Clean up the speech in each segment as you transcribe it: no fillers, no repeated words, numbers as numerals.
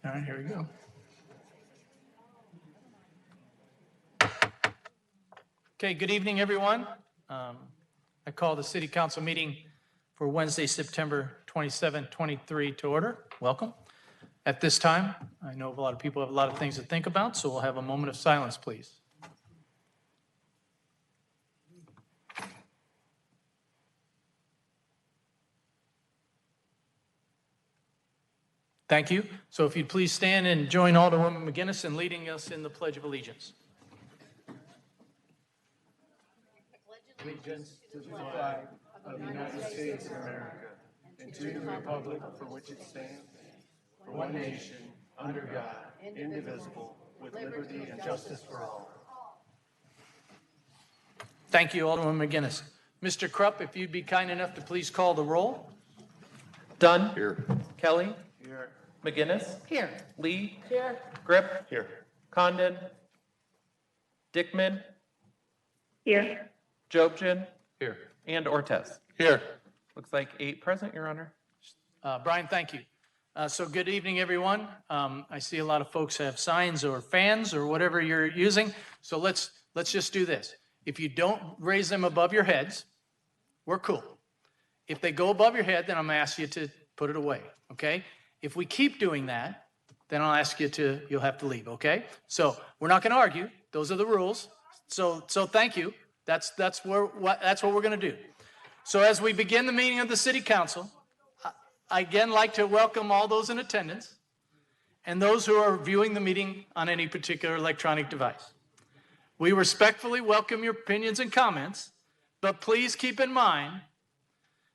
All right, here we go. Okay, good evening, everyone. I call the City Council meeting for Wednesday, September 27, 23 to order. Welcome. At this time, I know a lot of people have a lot of things to think about, so we'll have a moment of silence, please. Thank you. So if you'd please stand and join Alderwoman McGinnis in leading us in the Pledge of Allegiance. Allegiance to the flag of the United States of America and to the republic for which it stands, one nation, under God, indivisible, with liberty and justice for all. Thank you, Alderwoman McGinnis. Mr. Krupp, if you'd be kind enough to please call the roll. Dunn. Here. Kelly. Here. McGinnis. Here. Lee. Here. Grip. Here. Condon. Dickman. Here. Jobson. Here. And Ortez. Here. Looks like 8 present, Your Honor. Brian, thank you. So good evening, everyone. I see a lot of folks have signs or fans or whatever you're using. So let's just do this. If you don't raise them above your heads, we're cool. If they go above your head, then I'm going to ask you to put it away, okay? If we keep doing that, then I'll ask you'll have to leave, okay? So we're not going to argue. Those are the rules. So thank you. That's what we're going to do. So as we begin the meeting of the City Council, I again like to welcome all those in attendance and those who are viewing the meeting on any particular electronic device. We respectfully welcome your opinions and comments, but please keep in mind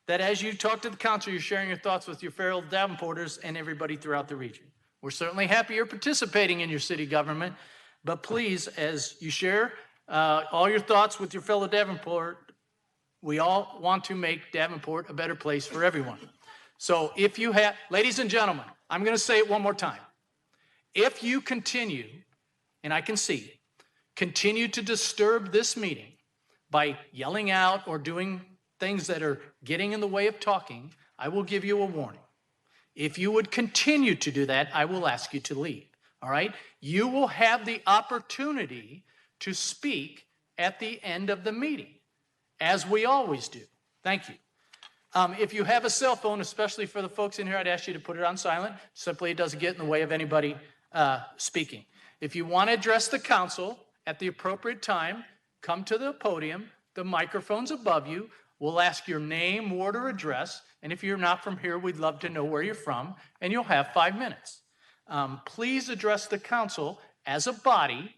that as you talk to the council, you're sharing your thoughts with your fellow Davenporters and everybody throughout the region. We're certainly happy you're participating in your city government, but please, as you share all your thoughts with your fellow Davenport, we all want to make Davenport a better place for everyone. So if you have, ladies and gentlemen, I'm going to say it one more time. If you continue, and I can see it, continue to disturb this meeting by yelling out or doing things that are getting in the way of talking, I will give you a warning. If you would continue to do that, I will ask you to leave, all right? You will have the opportunity to speak at the end of the meeting, as we always do. Thank you. If you have a cell phone, especially for the folks in here, I'd ask you to put it on silent. Simply, it doesn't get in the way of anybody speaking. If you want to address the council at the appropriate time, come to the podium. The microphone's above you. We'll ask your name, ward, or address. And if you're not from here, we'd love to know where you're from, and you'll have 5 minutes. Please address the council as a body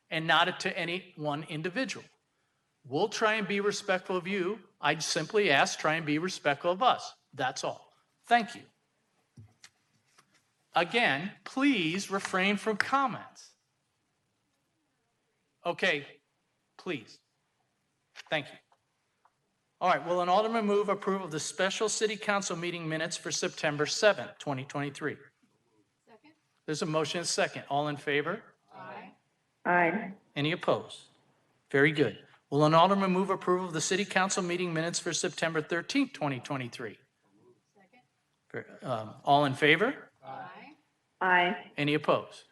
and not to any one individual. We'll try and be respectful of you. I'd simply ask, try and be respectful of us. That's all. Thank you. Again, please refrain from comments. Okay, please. Thank you. All right, will an alderman move approval of the special city council meeting minutes for September 7th, 2023? Second. There's a motion and a second. All in favor? Aye. Aye. Any opposed? Very good. Will an alderman move approval of the city council meeting minutes for September 13th, 2023? Second. All in favor? Aye. Aye. Any opposed?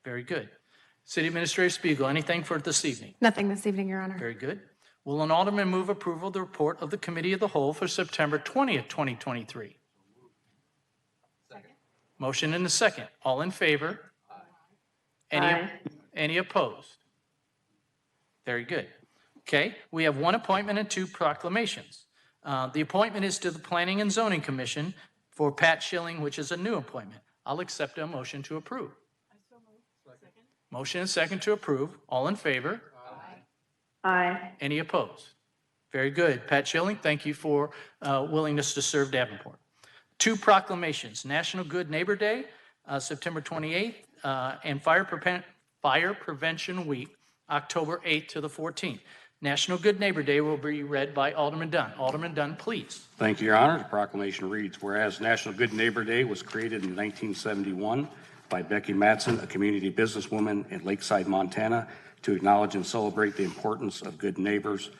Very good. City Administrator Spiegel, anything for this evening? Nothing this evening, Your Honor. Very good. Will an alderman move approval of the report of the Committee of the Whole for September 20th, 2023? Second. Motion and a second. All in favor? Aye. Any opposed? Very good. Okay, we have 1 appointment and 2 proclamations. The appointment is to the Planning and Zoning Commission for Pat Schilling, which is a new appointment. I'll accept a motion to approve. I so move. Second. Motion and second to approve. All in favor? Aye. Any opposed? Very good. Pat Schilling, thank you for willingness to serve Davenport. 2 proclamations. National Good Neighbor Day, September 28th, and Fire Prevention Week, October 8th to the 14th. National Good Neighbor Day will be read by Alderman Dunn. Alderman Dunn, please. Thank you, Your Honor. The proclamation reads, whereas National Good Neighbor Day was created in 1971 by Becky Matson, a community businesswoman in Lakeside, Montana, to acknowledge and celebrate the importance of good neighbors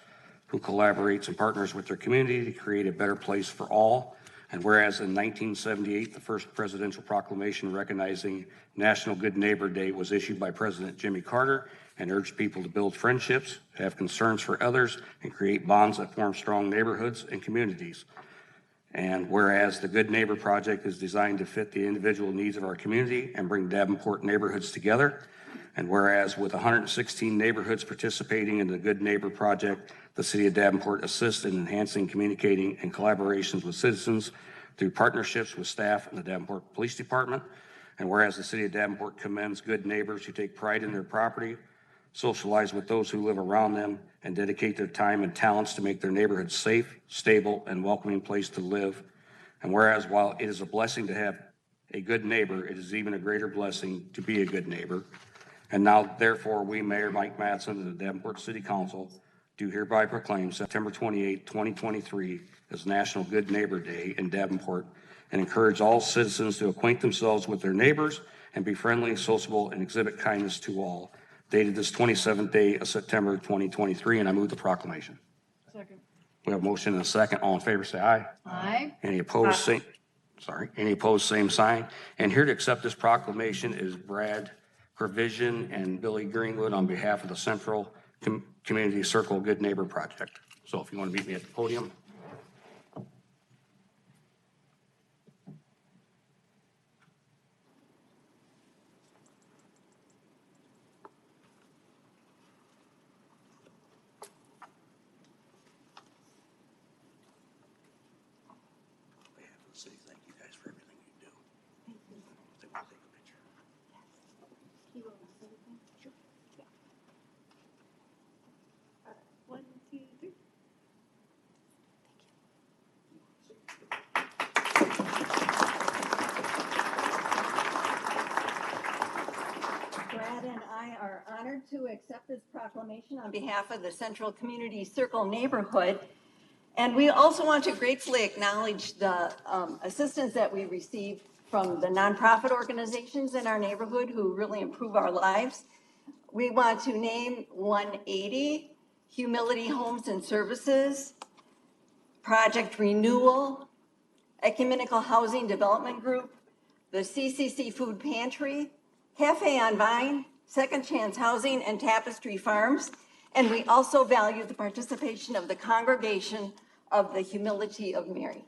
who collaborates and partners with their community to create a better place for all. And whereas in 1978, the first presidential proclamation recognizing National Good Neighbor Day was issued by President Jimmy Carter and urged people to build friendships, have concerns for others, and create bonds that form strong neighborhoods and communities. And whereas the Good Neighbor Project is designed to fit the individual needs of our community and bring Davenport neighborhoods together. And whereas with 116 neighborhoods participating in the Good Neighbor Project, the City of Davenport assists in enhancing communicating and collaborations with citizens through partnerships with staff in the Davenport Police Department. And whereas the City of Davenport commends good neighbors who take pride in their property, socialize with those who live around them, and dedicate their time and talents to make their neighborhood safe, stable, and welcoming place to live. And whereas while it is a blessing to have a good neighbor, it is even a greater blessing to be a good neighbor. And now, therefore, we, Mayor Mike Mattson and the Davenport City Council, do hereby proclaim September 28, 2023 as National Good Neighbor Day in Davenport and encourage all citizens to acquaint themselves with their neighbors and be friendly, sociable, and exhibit kindness to all. Dated this 27th day of September 2023, and I move the proclamation. Second. We have a motion and a second. All in favor, say aye. Aye. Any opposed, any opposed, same sign. And here to accept this proclamation is Brad Provision and Billy Greenwood on behalf of the Central Community Circle Good Neighbor Project. So if you want to meet me at the podium. Thank you guys for everything you do. They want to take a picture. One, two, three. Brad and I are honored to accept this proclamation on behalf of the Central Community Circle neighborhood. And we also want to gratefully acknowledge the assistance that we receive from the nonprofit organizations in our neighborhood who really improve our lives. We want to name 180, Humility Homes and Services, Project Renewal, Ecumenical Housing Development Group, the CCC Food Pantry, Cafe on Vine, Second Chance Housing, and Tapestry Farms. And we also value the participation of the Congregation of the Humility of Mary.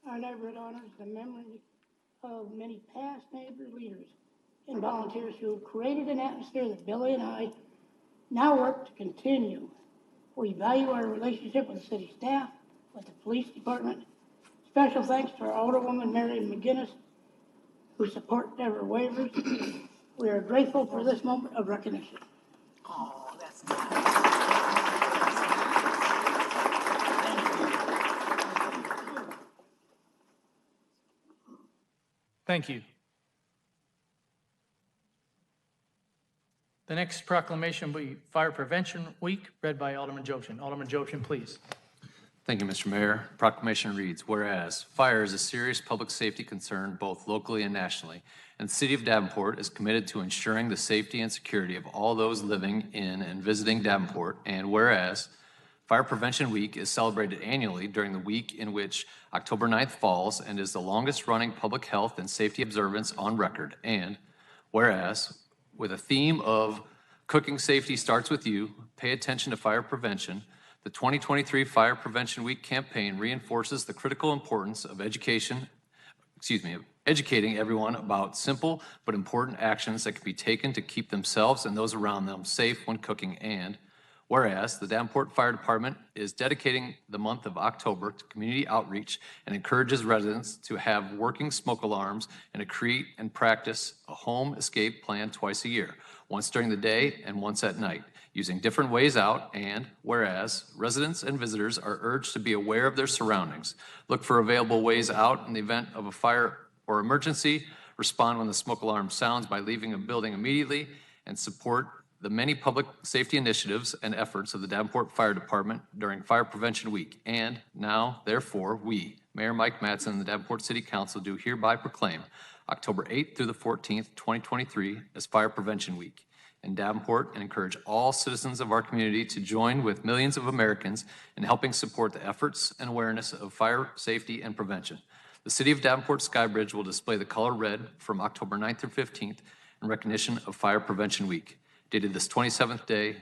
Our neighborhood honors the memory of many past neighborhood leaders and volunteers who have created an atmosphere that Billy and I now work to continue. We value our relationship with the city staff, with the police department. Special thanks to our Alderwoman Mary McGinnis, whose support never wavers. We are grateful for this moment of recognition. Oh, that's nice. Thank you. The next proclamation will be Fire Prevention Week, read by Alderman Joshin. Alderman Joshin, please. Thank you, Mr. Mayor. Proclamation reads, whereas fire is a serious public safety concern both locally and nationally, and the City of Davenport is committed to ensuring the safety and security of all those living in and visiting Davenport, and whereas Fire Prevention Week is celebrated annually during the week in which October 9th falls and is the longest-running public health and safety observance on record, and whereas with a theme of cooking safety starts with you, pay attention to fire prevention, the 2023 Fire Prevention Week campaign reinforces the critical importance of educating everyone about simple but important actions that can be taken to keep themselves and those around them safe when cooking. And whereas the Davenport Fire Department is dedicating the month of October to community outreach and encourages residents to have working smoke alarms and to create and practice a home escape plan twice a year, once during the day and once at night, using different ways out. And whereas residents and visitors are urged to be aware of their surroundings, look for available ways out in the event of a fire or emergency, respond when the smoke alarm sounds by leaving a building immediately, and support the many public safety initiatives and efforts of the Davenport Fire Department during Fire Prevention Week. And now, therefore, we, Mayor Mike Mattson and the Davenport City Council, do hereby proclaim October 8th through the 14th, 2023 as Fire Prevention Week. in Davenport and encourage all citizens of our community to join with millions of Americans in helping support the efforts and awareness of fire safety and prevention. The City of Davenport Skybridge will display the color red from October 9th through 15th in recognition of Fire Prevention Week, dated this 27th day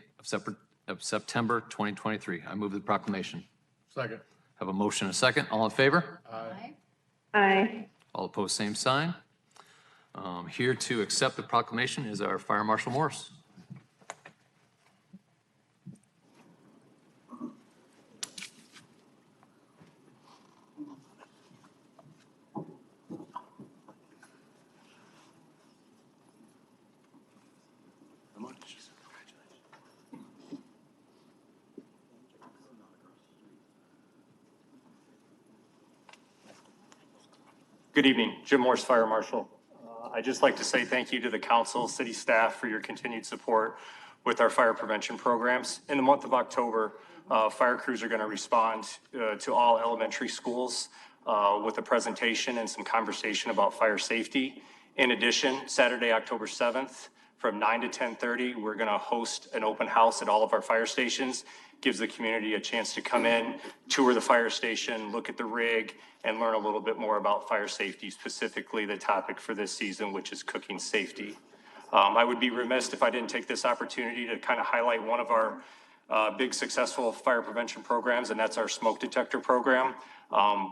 of September 2023. I move the proclamation. Second. Have a motion and a second. All in favor? Aye. All opposed, same sign. Here to accept the proclamation is our Fire Marshal Morris. Good evening, Jim Morse, Fire Marshal. I'd just like to say thank you to the council, city staff for your continued support with our fire prevention programs. In the month of October, fire crews are going to respond to all elementary schools with a presentation and some conversation about fire safety. In addition, Saturday, October 7th, from 9 to 10:30, we're going to host an open house at all of our fire stations. Gives the community a chance to come in, tour the fire station, look at the rig, and learn a little bit more about fire safety, specifically the topic for this season, which is cooking safety. I would be remiss if I didn't take this opportunity to kind of highlight one of our big successful fire prevention programs, and that's our smoke detector program.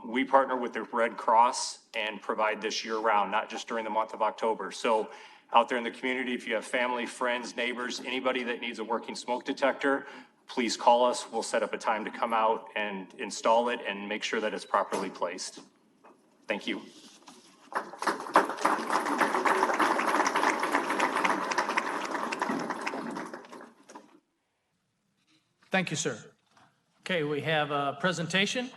We partner with the Red Cross and provide this year-round, not just during the month of October. So out there in the community, if you have family, friends, neighbors, anybody that needs a working smoke detector, please call us. We'll set up a time to come out and install it and make sure that it's properly placed. Thank you. Thank you, sir. Okay, we have a presentation.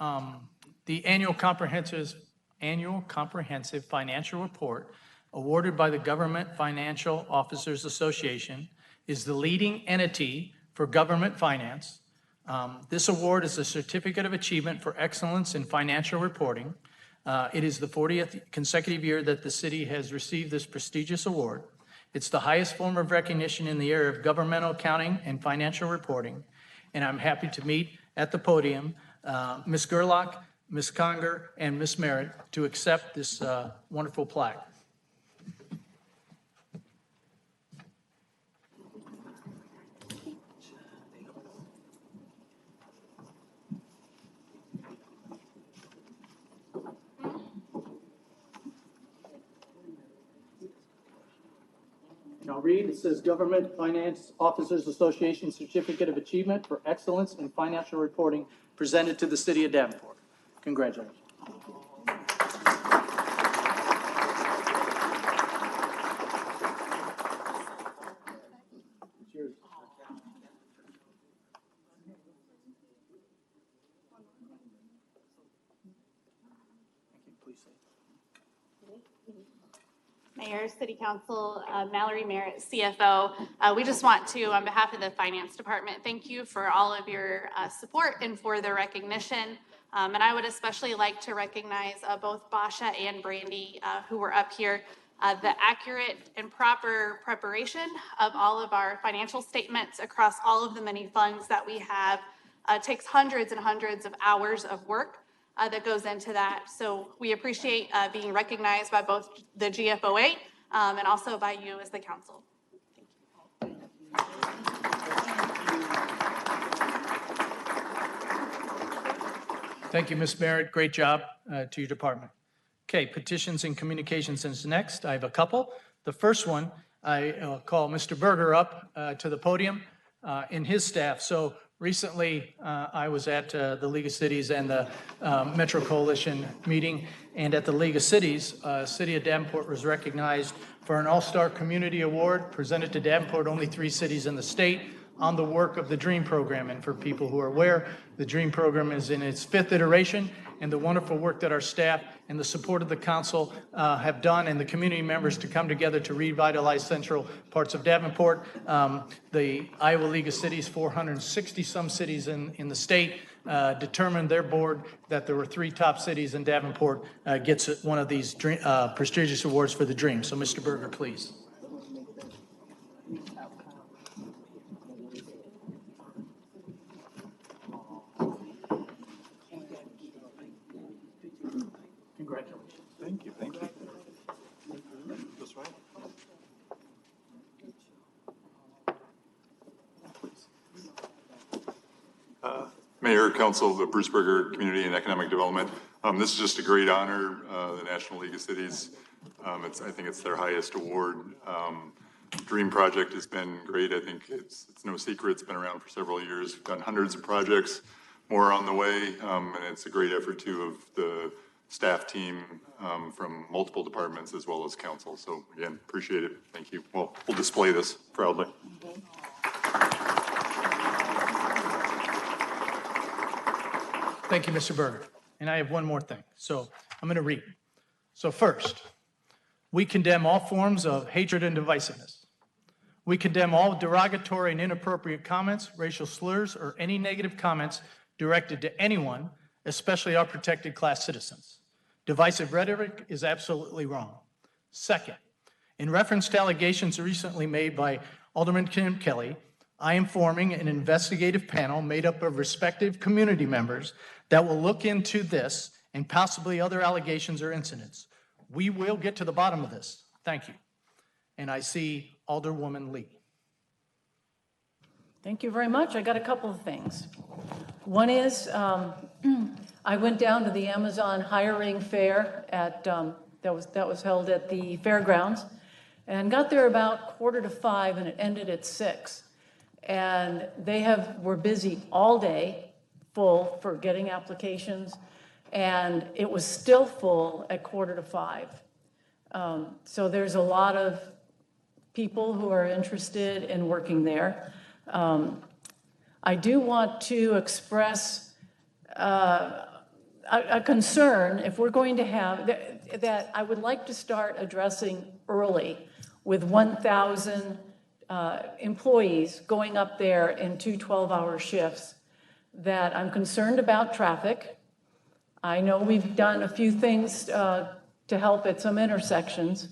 The annual comprehensive financial report awarded by the Government Financial Officers Association is the leading entity for government finance. This award is a certificate of achievement for excellence in financial reporting. It is the 40th consecutive year that the city has received this prestigious award. It's the highest form of recognition in the area of governmental accounting and financial reporting. And I'm happy to meet at the podium Ms. Gerlach, Ms. Conger, and Ms. Merritt to accept this wonderful plaque. And I'll read, it says Government Finance Officers Association Certificate of Achievement for Excellence in Financial Reporting presented to the City of Davenport. Congratulations. Cheers. Please say. Mayor, City Council, Mallory Merritt, CFO. We just want to, on behalf of the Finance Department, thank you for all of your support and for the recognition. And I would especially like to recognize both Basha and Brandy, who were up here. The accurate and proper preparation of all of our financial statements across all of the many funds that we have takes hundreds and hundreds of hours of work that goes into that. So we appreciate being recognized by both the GFOA and also by you as the council. Thank you. Thank you, Ms. Merritt. Great job to your department. Okay, petitions and communications is next. I have a couple. The first one, I call Mr. Berger up to the podium and his staff. So recently, I was at the League of Cities and the Metro Coalition meeting, and at the League of Cities, City of Davenport was recognized for an All-Star Community Award presented to Davenport, only 3 cities in the state, on the work of the DREAM program. And for people who are aware, the DREAM program is in its 5th iteration, and the wonderful work that our staff and the support of the council have done, and the community members to come together to revitalize central parts of Davenport. The Iowa League of Cities, 460 some cities in the state, determined their board that there were 3 top cities, and Davenport gets one of these prestigious awards for the DREAM. So Mr. Berger, please. Congratulations. Thank you, thank you. That's right. Mayor, Council, Bruce Berger, Community and Economic Development. This is just a great honor, the National League of Cities. I think it's their highest award. Dream Project has been great. I think it's no secret. It's been around for several years. We've done hundreds of projects, more on the way, and it's a great effort too of the staff team from multiple departments as well as council. So again, appreciate it. Thank you. Well, we'll display this proudly. Thank you, Mr. Berger. And I have one more thing. So I'm going to read. So first, we condemn all forms of hatred and divisiveness. We condemn all derogatory and inappropriate comments, racial slurs, or any negative comments directed to anyone, especially our protected class citizens. Divisive rhetoric is absolutely wrong. Second, in reference to allegations recently made by Alderman Kim Kelly, I am forming an investigative panel made up of respective community members that will look into this and possibly other allegations or incidents. We will get to the bottom of this. Thank you. And I see Alderwoman Lee. Thank you very much. I got a couple of things. One is, I went down to the Amazon hiring fair at, that was held at the fairgrounds, and got there about 4:45, and it ended at 6. And they were busy all day, full for getting applications, and it was still full at 4:45. So there's a lot of people who are interested in working there. I do want to express a concern, if we're going to have, that I would like to start addressing early with 1,000 employees going up there in 2 12-hour shifts, that I'm concerned about traffic. I know we've done a few things to help at some intersections,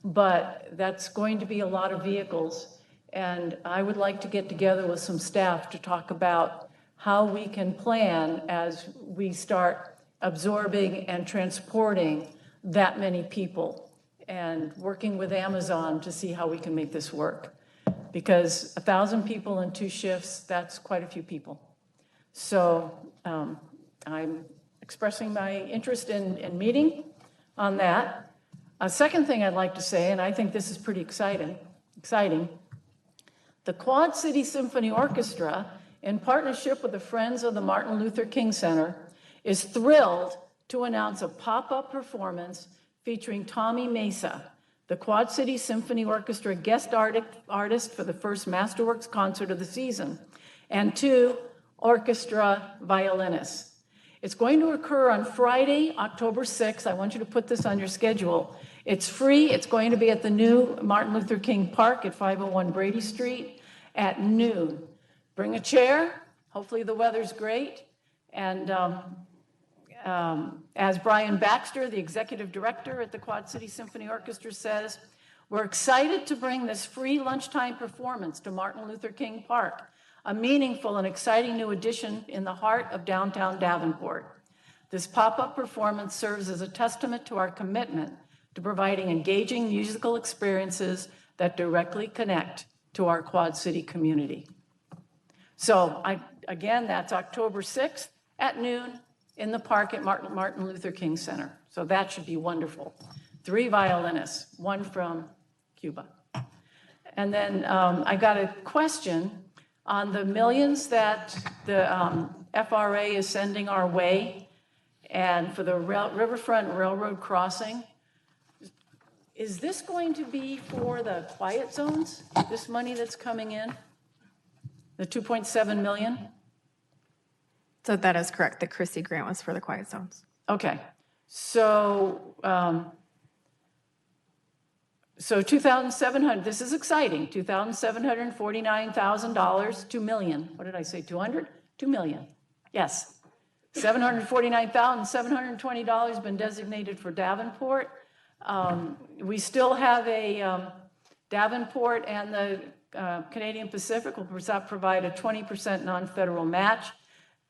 but that's going to be a lot of vehicles. And I would like to get together with some staff to talk about how we can plan as we start absorbing and transporting that many people, and working with Amazon to see how we can make this work. Because 1,000 people in 2 shifts, that's quite a few people. So I'm expressing my interest in meeting on that. A second thing I'd like to say, and I think this is pretty exciting, the Quad City Symphony Orchestra, in partnership with the Friends of the Martin Luther King Center, is thrilled to announce a pop-up performance featuring Tommy Mesa, the Quad City Symphony Orchestra guest artist for the first Masterworks concert of the season, and 2 orchestra violinists. It's going to occur on Friday, October 6th. I want you to put this on your schedule. It's free. It's going to be at the new Martin Luther King Park at 501 Brady Street at noon. Bring a chair. Hopefully the weather's great. And as Brian Baxter, the executive director at the Quad City Symphony Orchestra, says, we're excited to bring this free lunchtime performance to Martin Luther King Park, a meaningful and exciting new addition in the heart of downtown Davenport. This pop-up performance serves as a testament to our commitment to providing engaging musical experiences that directly connect to our Quad City community. So again, that's October 6th at noon in the park at Martin Luther King Center. So that should be wonderful. 3 violinists, 1 from Cuba. And then I got a question on the millions that the FRA is sending our way, and for the Riverfront Railroad crossing. Is this going to be for the quiet zones, this money that's coming in? The 2.7 million? So that is correct. The Chrissy grant was for the quiet zones. Okay. So, so 2,700, this is exciting, $2,749,000, 2 million. What did I say, 200? 2 million, yes. $749,720 been designated for Davenport. We still have a, Davenport and the Canadian Pacific will provide a 20% non-federal match.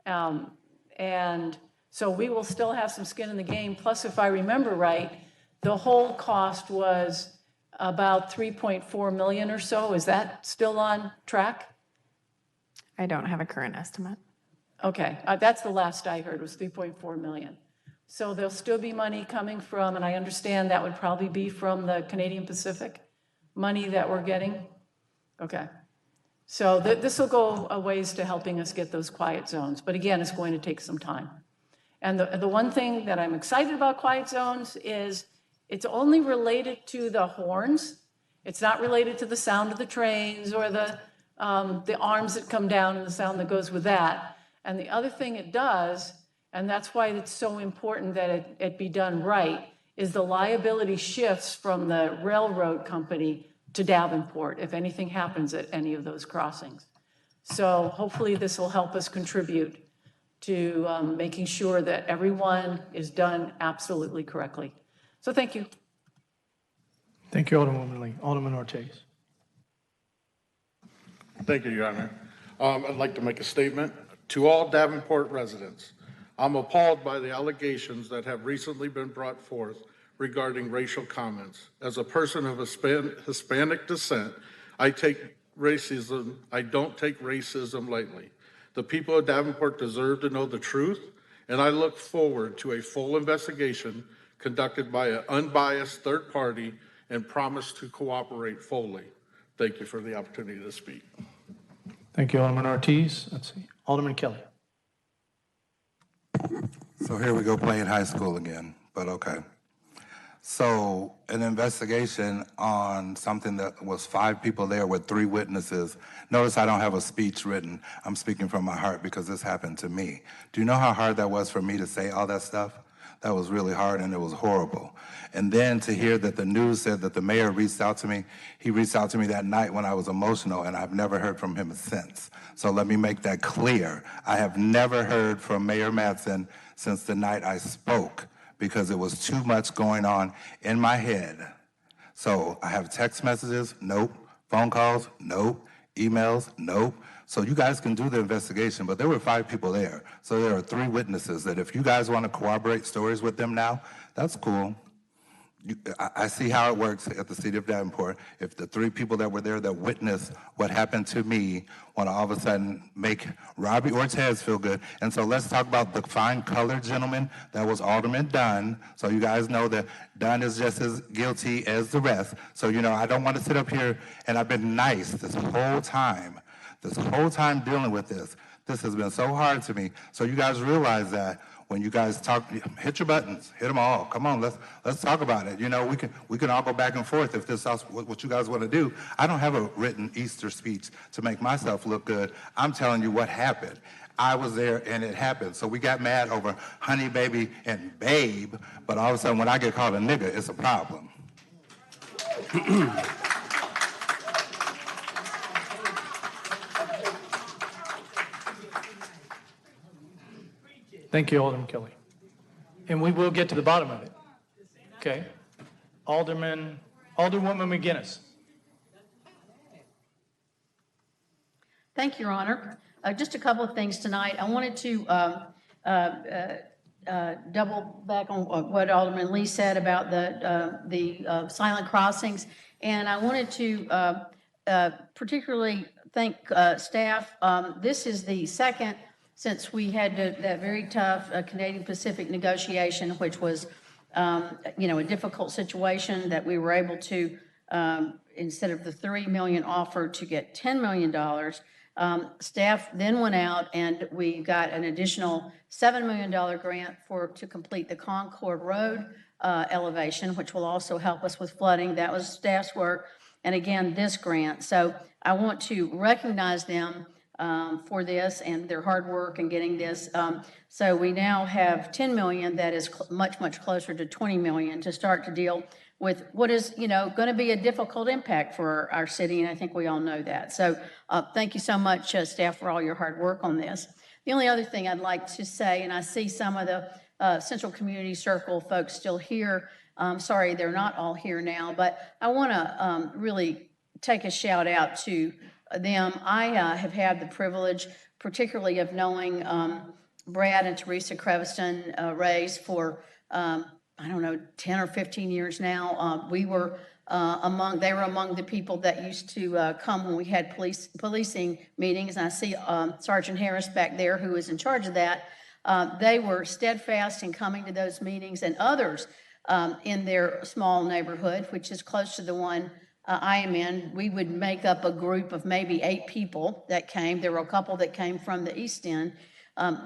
And So we will still have some skin in the game. Plus, if I remember right, the whole cost was about 3.4 million or so. Is that still on track? I don't have a current estimate. Okay, that's the last I heard, was 3.4 million. So there'll still be money coming from, and I understand that would probably be from the Canadian Pacific money that we're getting? Okay. So this will go a ways to helping us get those quiet zones, but again, it's going to take some time. And the one thing that I'm excited about quiet zones is it's only related to the horns. It's not related to the sound of the trains or the arms that come down and the sound that goes with that. And the other thing it does, and that's why it's so important that it be done right, is the liability shifts from the railroad company to Davenport if anything happens at any of those crossings. So hopefully this will help us contribute to making sure that everyone is done absolutely correctly. So thank you. Thank you, Alderwoman Lee. Alderman Ortiz. Thank you, Your Honor. I'd like to make a statement. To all Davenport residents, I'm appalled by the allegations that have recently been brought forth regarding racial comments. As a person of Hispanic descent, I don't take racism lightly. The people of Davenport deserve to know the truth, and I look forward to a full investigation conducted by an unbiased third party and promise to cooperate fully. Thank you for the opportunity to speak. Thank you, Alderman Ortiz. Let's see, Alderman Kelly. So here we go playing high school again, but okay. So an investigation on something that was 5 people there with 3 witnesses. Notice I don't have a speech written. I'm speaking from my heart because this happened to me. Do you know how hard that was for me to say all that stuff? That was really hard and it was horrible. And then to hear that the news said that the mayor reached out to me, he reached out to me that night when I was emotional and I've never heard from him since. So let me make that clear. I have never heard from Mayor Mattson since the night I spoke because it was too much going on in my head. So I have text messages, nope. Phone calls, nope. Emails, nope. So you guys can do the investigation, but there were 5 people there. So there are 3 witnesses that if you guys want to corroborate stories with them now, that's cool. I see how it works at the city of Davenport. If the 3 people that were there that witnessed what happened to me want to all of a sudden make Robbie Ortiz feel good. And so let's talk about the fine colored gentleman that was Alderman Dunn. So you guys know that Dunn is just as guilty as the rest. So, you know, I don't want to sit up here and I've been nice this whole time dealing with this. This has been so hard to me. So you guys realize that when you guys talk, hit your buttons, hit them all. Come on, let's talk about it. You know, we can all go back and forth if this is what you guys want to do. I don't have a written Easter speech to make myself look good. I'm telling you what happened. I was there and it happened. So we got mad over honey, baby, and babe, but all of a sudden when I get called a nigga, it's a problem. Thank you, Alderman Kelly. And we will get to the bottom of it. Okay. Alderwoman McGinnis. Thank you, Your Honor. Just a couple of things tonight. I wanted to double back on what Alderman Lee said about the silent crossings. And I wanted to particularly thank staff. This is the second since we had that very tough Canadian Pacific negotiation, which was, you know, a difficult situation that we were able to, instead of the $3 million offered, to get $10 million. Staff then went out and we got an additional $7 million grant to complete the Concord Road elevation, which will also help us with flooding. That was staff's work. And again, this grant. So I want to recognize them for this and their hard work in getting this. So we now have 10 million that is much, much closer to 20 million to start to deal with what is, you know, going to be a difficult impact for our city. And I think we all know that. So thank you so much, staff, for all your hard work on this. The only other thing I'd like to say, and I see some of the Central Community Circle folks still here. Sorry, they're not all here now, but I want to really take a shout out to them. I have had the privilege, particularly of knowing Brad and Teresa Creviston raised for, I don't know, 10 or 15 years now. They were among the people that used to come when we had policing meetings. And I see Sergeant Harris back there, who is in charge of that. They were steadfast in coming to those meetings, and others in their small neighborhood, which is close to the one I am in. We would make up a group of maybe 8 people that came. There were a couple that came from the East End.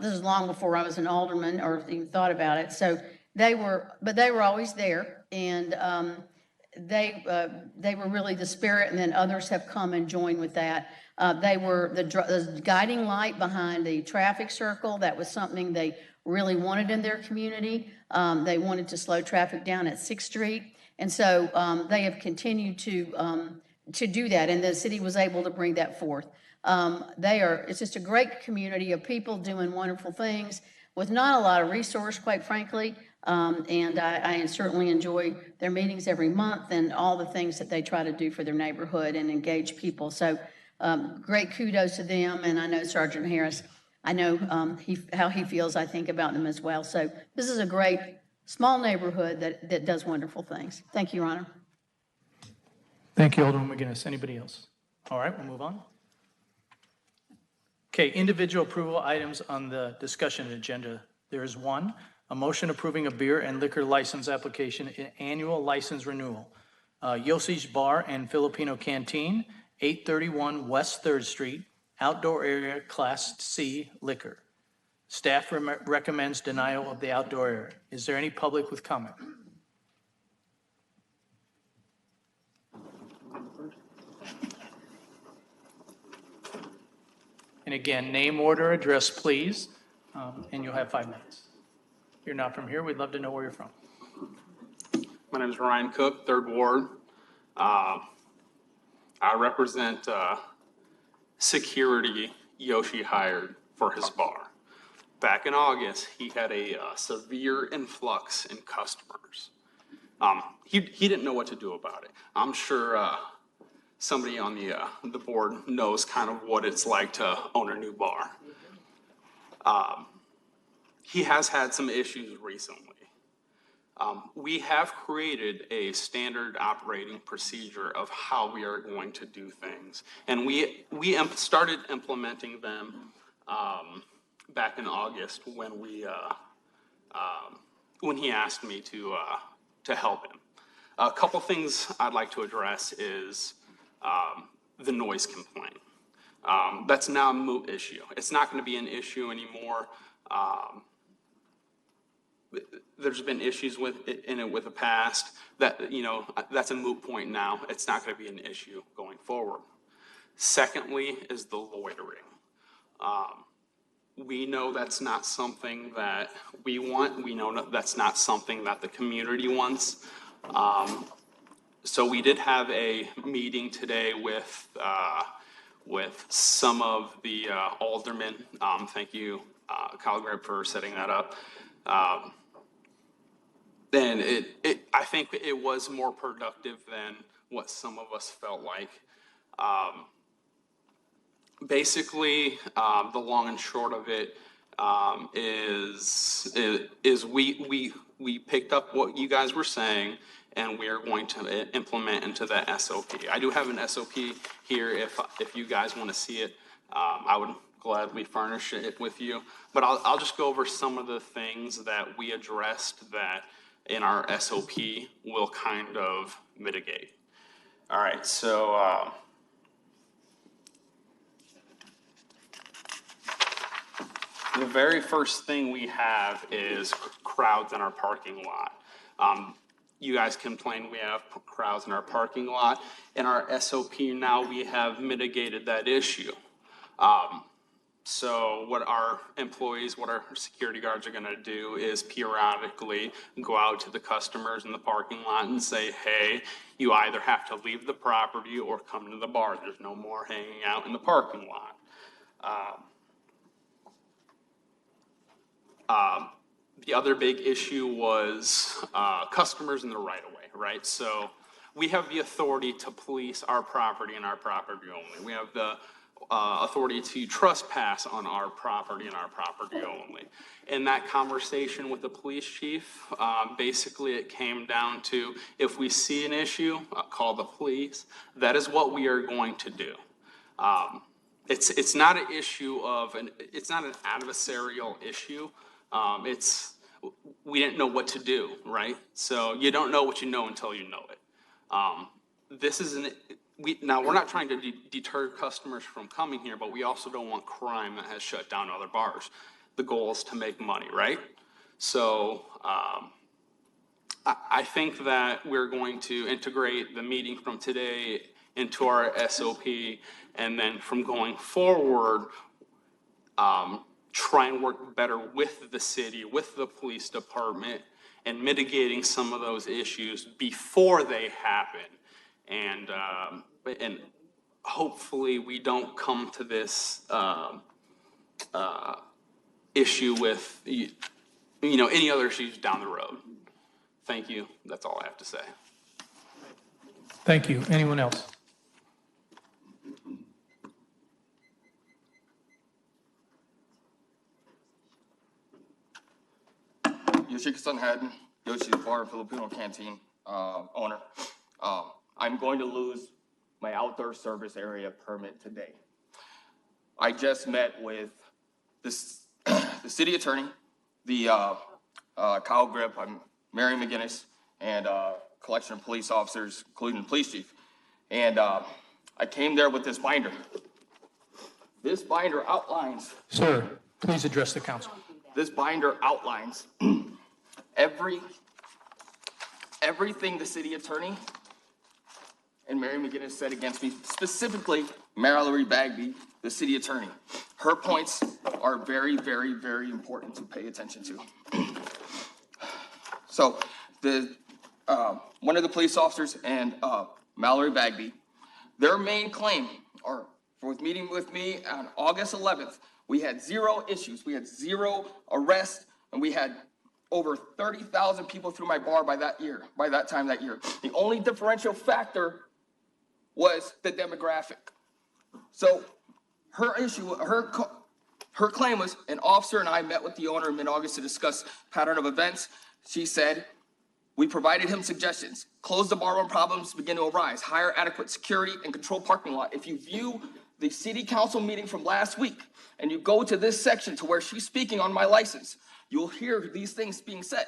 This is long before I was an alderman or even thought about it. So they were always there, and they were really the spirit, and then others have come and joined with that. They were the guiding light behind the traffic circle. That was something they really wanted in their community. They wanted to slow traffic down at 6th Street. And so they have continued to do that, and the city was able to bring that forth. It's just a great community of people doing wonderful things with not a lot of resource, quite frankly. And I certainly enjoy their meetings every month and all the things that they try to do for their neighborhood and engage people. So great kudos to them. And I know Sergeant Harris, I know how he feels, I think, about them as well. So this is a great small neighborhood that does wonderful things. Thank you, Your Honor. Thank you, Alderman McGinnis. Anybody else? All right, we'll move on. Okay, individual approval items on the discussion agenda. There is one, a motion approving a beer and liquor license application and annual license renewal. Yossi's Bar and Filipino Canteen, 831 West 3rd Street, outdoor area, Class C liquor. Staff recommends denial of the outdoor area. Is there any public with comment? And again, name, order, address, please, and you'll have 5 minutes. If you're not from here, we'd love to know where you're from. My name is Ryan Cook, 3rd Ward. I represent security Yoshi hired for his bar. Back in August, he had a severe influx in customers. He didn't know what to do about it. I'm sure somebody on the board knows kind of what it's like to own a new bar. He has had some issues recently. We have created a standard operating procedure of how we are going to do things. And we started implementing them back in August when he asked me to help him. A couple things I'd like to address is the noise complaint. That's now a moot issue. It's not going to be an issue anymore. There's been issues in it with the past that, that's a moot point now. It's not going to be an issue going forward. Secondly is the loitering. We know that's not something that we want. We know that's not something that the community wants. So we did have a meeting today with some of the aldermen. Thank you, Kyle Greb, for setting that up. And I think it was more productive than what some of us felt like. Basically, the long and short of it is we picked up what you guys were saying, and we are going to implement into that SOP. I do have an SOP here if you guys want to see it. I would gladly furnish it with you, but I'll just go over some of the things that we addressed that in our SOP will kind of mitigate. All right, so the very first thing we have is crowds in our parking lot. You guys complained we have crowds in our parking lot. In our SOP now, we have mitigated that issue. So what our employees, what our security guards are gonna do is periodically go out to the customers in the parking lot and say, hey, you either have to leave the property or come to the bar. There's no more hanging out in the parking lot. The other big issue was customers in the right of way, right? So we have the authority to police our property and our property only. We have the authority to trespass on our property and our property only. In that conversation with the police chief, basically it came down to, if we see an issue, call the police. That is what we are going to do. It's not an issue of, it's not an adversarial issue. We didn't know what to do, right? So you don't know what you know until you know it. This isn't, now we're not trying to deter customers from coming here, but we also don't want crime that has shut down other bars. The goal is to make money, right? So I think that we're going to integrate the meeting from today into our SOP, and then from going forward, try and work better with the city, with the police department, and mitigating some of those issues before they happen. And hopefully we don't come to this issue with, any other issues down the road. Thank you. That's all I have to say. Thank you. Anyone else? Yoshiki Haddon, Yoshi's Bar and Filipino Canteen owner. I'm going to lose my outdoor service area permit today. I just met with the city attorney, the Kyle Grip, I'm Mary McGinnis, and collection of police officers, including the police chief. And I came there with this binder. This binder outlines. Sir, please address the council. This binder outlines everything the city attorney and Mary McGinnis said against me, specifically Mallory Bagby, the city attorney. Her points are very, very, very important to pay attention to. So one of the police officers and Mallory Bagby, their main claim, or with meeting with me on August 11th, we had 0 issues, we had 0 arrests, and we had over 30,000 people through my bar by that time that year. The only differential factor was the demographic. So her issue, her claim was, an officer and I met with the owner in mid-August to discuss pattern of events. She said, we provided him suggestions. Close the bar when problems begin to arise. Hire adequate security and control parking lot. If you view the city council meeting from last week and you go to this section to where she's speaking on my license, you'll hear these things being said.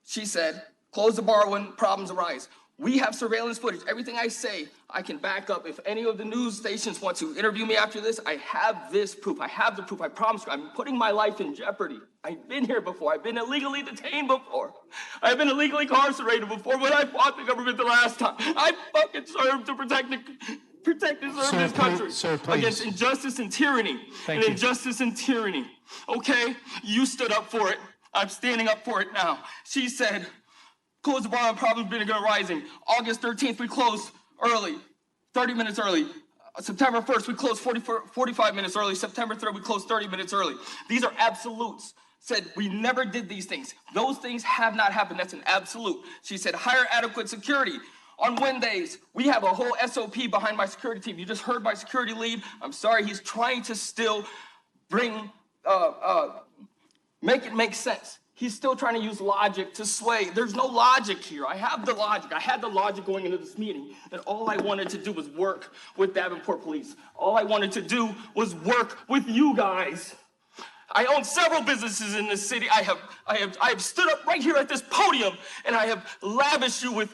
She said, close the bar when problems arise. We have surveillance footage. Everything I say, I can back up. If any of the news stations want to interview me after this, I have this proof. I have the proof. I promise you, I'm putting my life in jeopardy. I've been here before. I've been illegally detained before. I've been illegally incarcerated before when I fought the government the last time. I fucking served to protect and serve this country against injustice and tyranny. Injustice and tyranny. Okay? You stood up for it. I'm standing up for it now. She said, close the bar on problems being rising. August 13th, we closed early, 30 minutes early. September 1st, we closed 45 minutes early. September 3rd, we closed 30 minutes early. These are absolutes. Said we never did these things. Those things have not happened. That's an absolute. She said, hire adequate security. On Wednesdays, we have a whole SOP behind my security team. You just heard my security lead. I'm sorry, he's trying to still bring, make it make sense. He's still trying to use logic to sway. There's no logic here. I have the logic. I had the logic going into this meeting. And all I wanted to do was work with Davenport Police. All I wanted to do was work with you guys. I own several businesses in this city. I have stood up right here at this podium, and I have lavished you with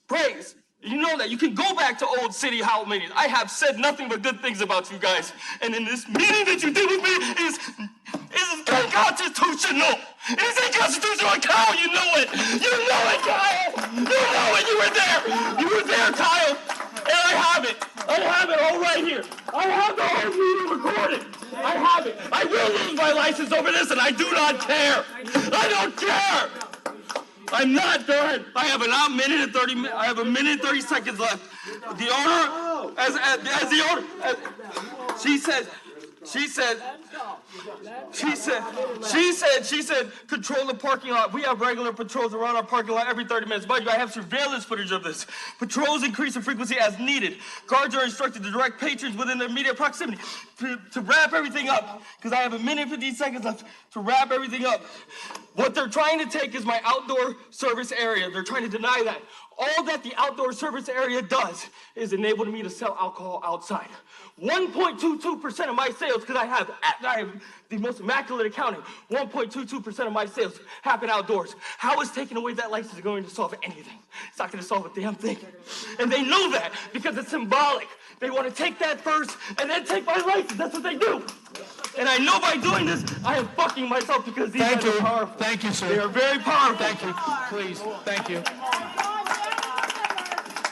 praise. You know that. You can go back to old City Hall meetings. I have said nothing but good things about you guys. And in this meeting that you did with me is unconstitutional. It is unconstitutional. Kyle, you know it. You know it, Kyle. You know it. You were there. You were there, Kyle. And I have it. I have it all right here. I have the whole meeting recorded. I have it. I will lose my license over this, and I do not care. I don't care. I'm not done. I have a minute and 30 seconds left. The owner, as the owner, she says, She said, control the parking lot. We have regular patrols around our parking lot every 30 minutes. Mind you, I have surveillance footage of this. Patrols increase in frequency as needed. Guards are instructed to direct patrons within their immediate proximity to wrap everything up, because I have 1:15 seconds left to wrap everything up. What they're trying to take is my outdoor service area. They're trying to deny that. All that the outdoor service area does is enable me to sell alcohol outside. 1.22% of my sales, because I have the most immaculate accounting, 1.22% of my sales happen outdoors. How is taking away that license going to solve anything? It's not going to solve a damn thing. And they know that because it's symbolic. They want to take that first and then take my license. That's what they do. And I know by doing this, I am fucking myself because these guys are powerful. Thank you, sir. They are very powerful. Thank you. Please, thank you.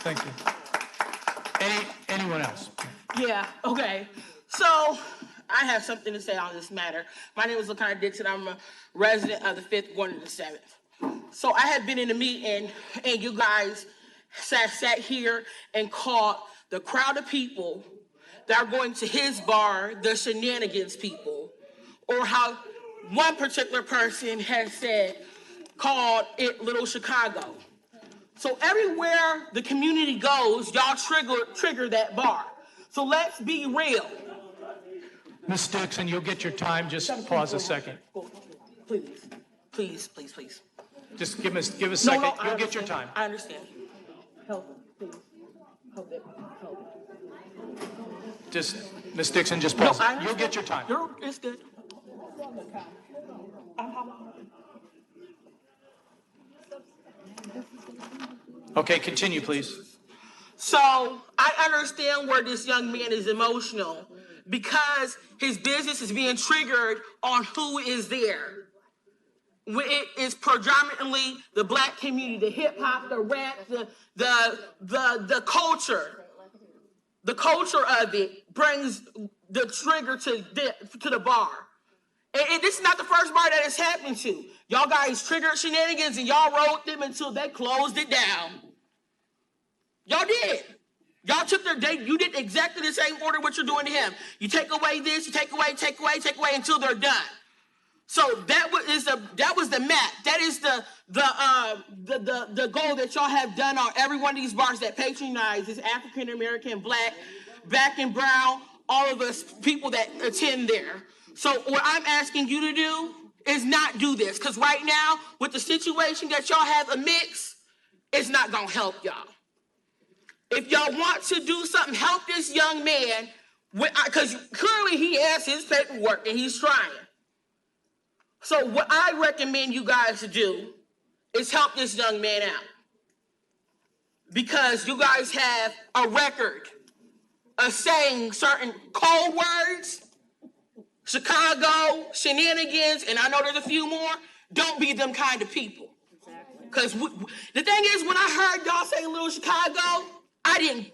Thank you. Anyone else? Yeah, okay. So I have something to say on this matter. My name is LaConda Dixon. I'm a resident of the 5th, going to the 7th. So I had been in a meeting and you guys sat here and called the crowd of people that are going to his bar the shenanigans people, or how one particular person has said, called it Little Chicago. So everywhere the community goes, y'all trigger that bar. So let's be real. Ms. Dixon, you'll get your time. Just pause a second. Please. Just give a second. No, You'll get your time. I understand. Help him, please. Help him. Just, Ms. Dixon, just pause. You'll get your time. It's good. Okay, continue, please. So I understand where this young man is emotional because his business is being triggered on who is there. It is predominantly the black community, the hip hop, the rap, the culture. The culture of it brings the trigger to the bar. And this is not the first bar that it's happened to. Y'all guys triggered shenanigans and y'all rode them until they closed it down. Y'all did. Y'all took their date. You did exactly the same order what you're doing to him. You take away this, you take away until they're done. So that was the map. That is the goal that y'all have done on every one of these bars that patronizes African American, black and brown, all of us people that attend there. So what I'm asking you to do is not do this, because right now with the situation that y'all have amidst, it's not gonna help y'all. If y'all want to do something, help this young man, because clearly he has his paperwork and he's trying. So what I recommend you guys to do is help this young man out. Because you guys have a record of saying certain code words, Chicago, shenanigans, and I know there's a few more. Don't be them kind of people. Because the thing is, when I heard y'all say Little Chicago, I didn't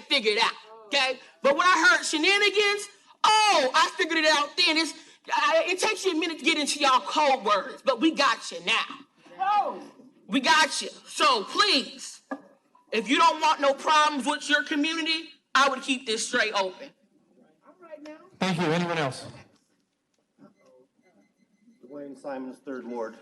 figure it out, okay? But when I heard shenanigans, I figured it out then. It takes you a minute to get into y'all code words, but we got you now. We got you. So please, if you don't want no problems with your community, I would keep this straight open. Thank you. Anyone else? Dwayne Simons, 3rd Ward.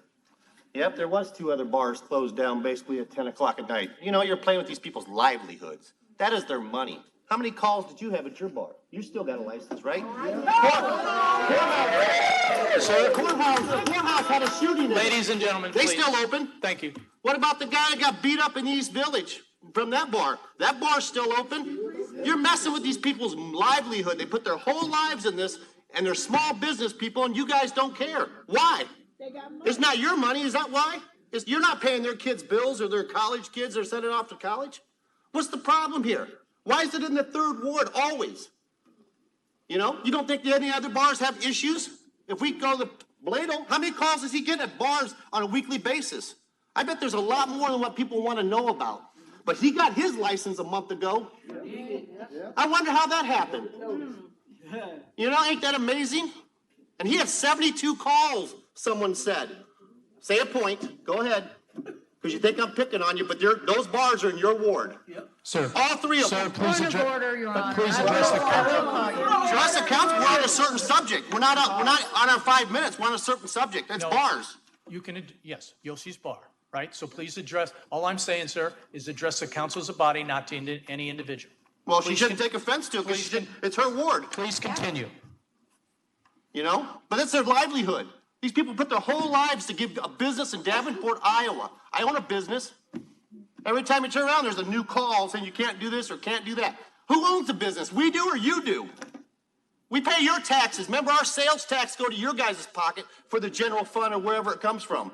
Yep, there was 2 other bars closed down basically at 10 o'clock at night. You know, you're playing with these people's livelihoods. That is their money. How many calls did you have at your bar? You still got a license, right? Sir, courthouse had a shooting. Ladies and gentlemen, They please. still open. Thank you. What about the guy that got beat up in East Village from that bar? That bar's still open. You're messing with these people's livelihood. They put their whole lives in this, and they're small business people, and you guys don't care. Why? It's not your money. Is that why? You're not paying their kids' bills or their college kids they're sending off to college? What's the problem here? Why is it in the 3rd Ward always? You know, you don't think any other bars have issues? If we go to Blado, how many calls does he get at bars on a weekly basis? I bet there's a lot more than what people want to know about. But he got his license a month ago. I wonder how that happened. You know, ain't that amazing? And he had 72 calls, someone said. Say a point. Go ahead. because you think I'm picking on you, but those bars are in your ward. Sir. All three of Sir, them. please Point of address. order, Your Honor. Please I will- address the I council. will call you. Address the council, we're on a certain subject. We're not on our 5 minutes, we're on a certain subject. That's No. bars. You can, yes, Yoshi's Bar, right? So please address, all I'm saying, sir, is address the council as a body, not to any individual. Well, she Please shouldn't take offense to it because it's her ward, Please continue. you know? But it's their livelihood. These people put their whole lives to give a business in Davenport, Iowa. I own a business. Every time you turn around, there's a new call saying you can't do this or can't do that. Who owns the business? We do or you do? We pay your taxes. Remember, our sales tax go to your guys' pocket for the general fund or wherever it comes from.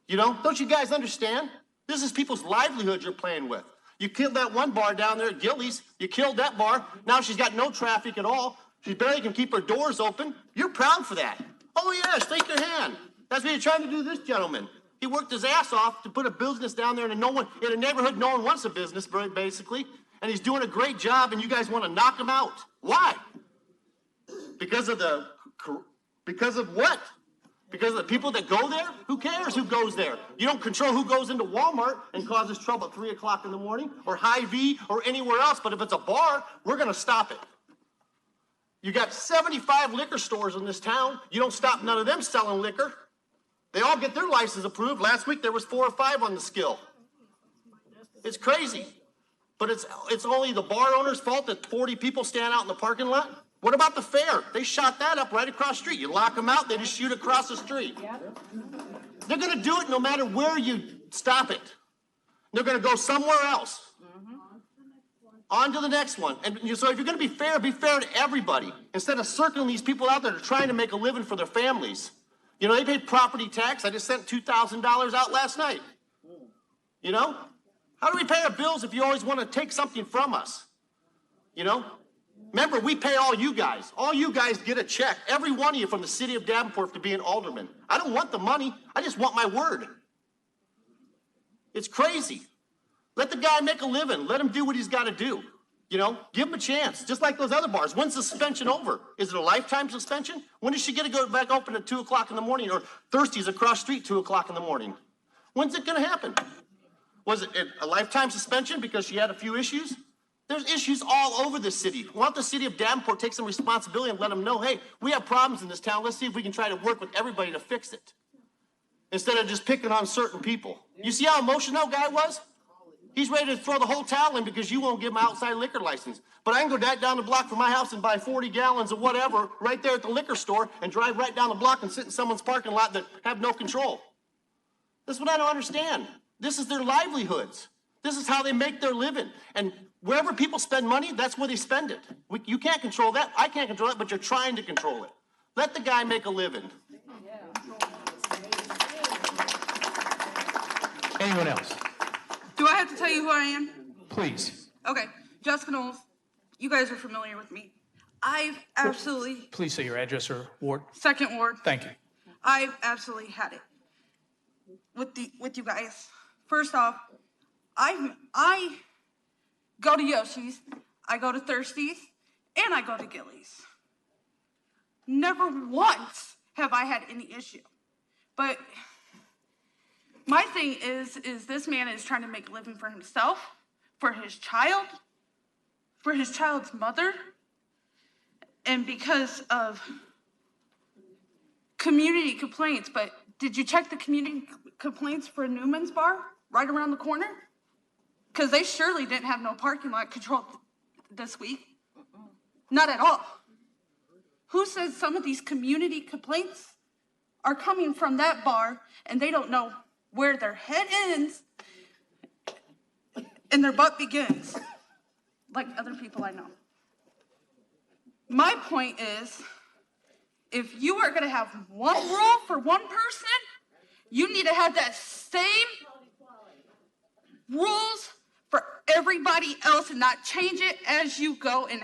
You know, don't you guys understand? This is people's livelihoods you're playing with. You killed that one bar down there at Gillies. You killed that bar. Now she's got no traffic at all. She barely can keep her doors open. You're proud for that. Oh, yeah, shake your hand. That's what you're trying to do to this gentleman. He worked his ass off to put a business down there in a neighborhood no one wants a business, basically. And he's doing a great job, and you guys want to knock him out. Why? Because of what? Because of the people that go there? Who cares who goes there? You don't control who goes into Walmart and causes trouble at 3 o'clock in the morning, or Hy-Vee, or anywhere else. But if it's a bar, we're going to stop it. You got 75 liquor stores in this town. You don't stop none of them selling liquor. They all get their license approved. Last week, there was 4 or 5 on the skill. It's crazy. But it's only the bar owner's fault that 40 people stand out in the parking lot? What about the fair? They shot that up right across the street. You lock them out, they just shoot across the street. They're going to do it no matter where you stop it. They're going to go somewhere else. On to the next one. And so if you're going to be fair to everybody, instead of circling these people out that are trying to make a living for their families. You know, they pay property tax. I just sent $2,000 out last night. You know? How do we pay our bills if you always want to take something from us? You know? Remember, we pay all you guys. All you guys get a check, every one of you from the city of Davenport to be an alderman. I don't want the money. I just want my word. It's crazy. Let the guy make a living. Let him do what he's got to do. You know, give him a chance, just like those other bars. When's the suspension over? Is it a lifetime suspension? When is she going to go back open at 2 o'clock in the morning, or Thirsties across the street 2 o'clock in the morning? When's it going to happen? Was it a lifetime suspension because she had a few issues? There's issues all over the city. Why don't the city of Davenport take some responsibility and let them know, hey, we have problems in this town. Let's see if we can try to work with everybody to fix it. Instead of just picking on certain people. You see how emotional that guy was? He's ready to throw the whole towel in because you won't give him an outside liquor license. But I can go down the block from my house and buy 40 gallons of whatever right there at the liquor store and drive right down the block and sit in someone's parking lot that have no control. That's what I don't understand. This is their livelihoods. This is how they make their living. And wherever people spend money, that's where they spend it. You can't control that. I can't control it, but you're trying to control it. Let the guy make a living. Anyone else? Do I have to tell you who I am? Please. Okay, Jessica Knowles. You guys are familiar with me. I've absolutely, Please say your address or ward. second ward, Thank you. I've absolutely had it with you guys. First off, I go to Yoshi's, I go to Thirsties, and I go to Gillies. Never once have I had any issue. But my thing is this man is trying to make a living for himself, for his child, for his child's mother, and because of community complaints. But did you check the community complaints for Newman's Bar right around the corner? Because they surely didn't have no parking lot control this week. Not at all. Who says some of these community complaints are coming from that bar and they don't know where their head ends and their butt begins, like other people I know? My point is, if you are going to have one rule for one person, you need to have that same rules for everybody else and not change it as you go and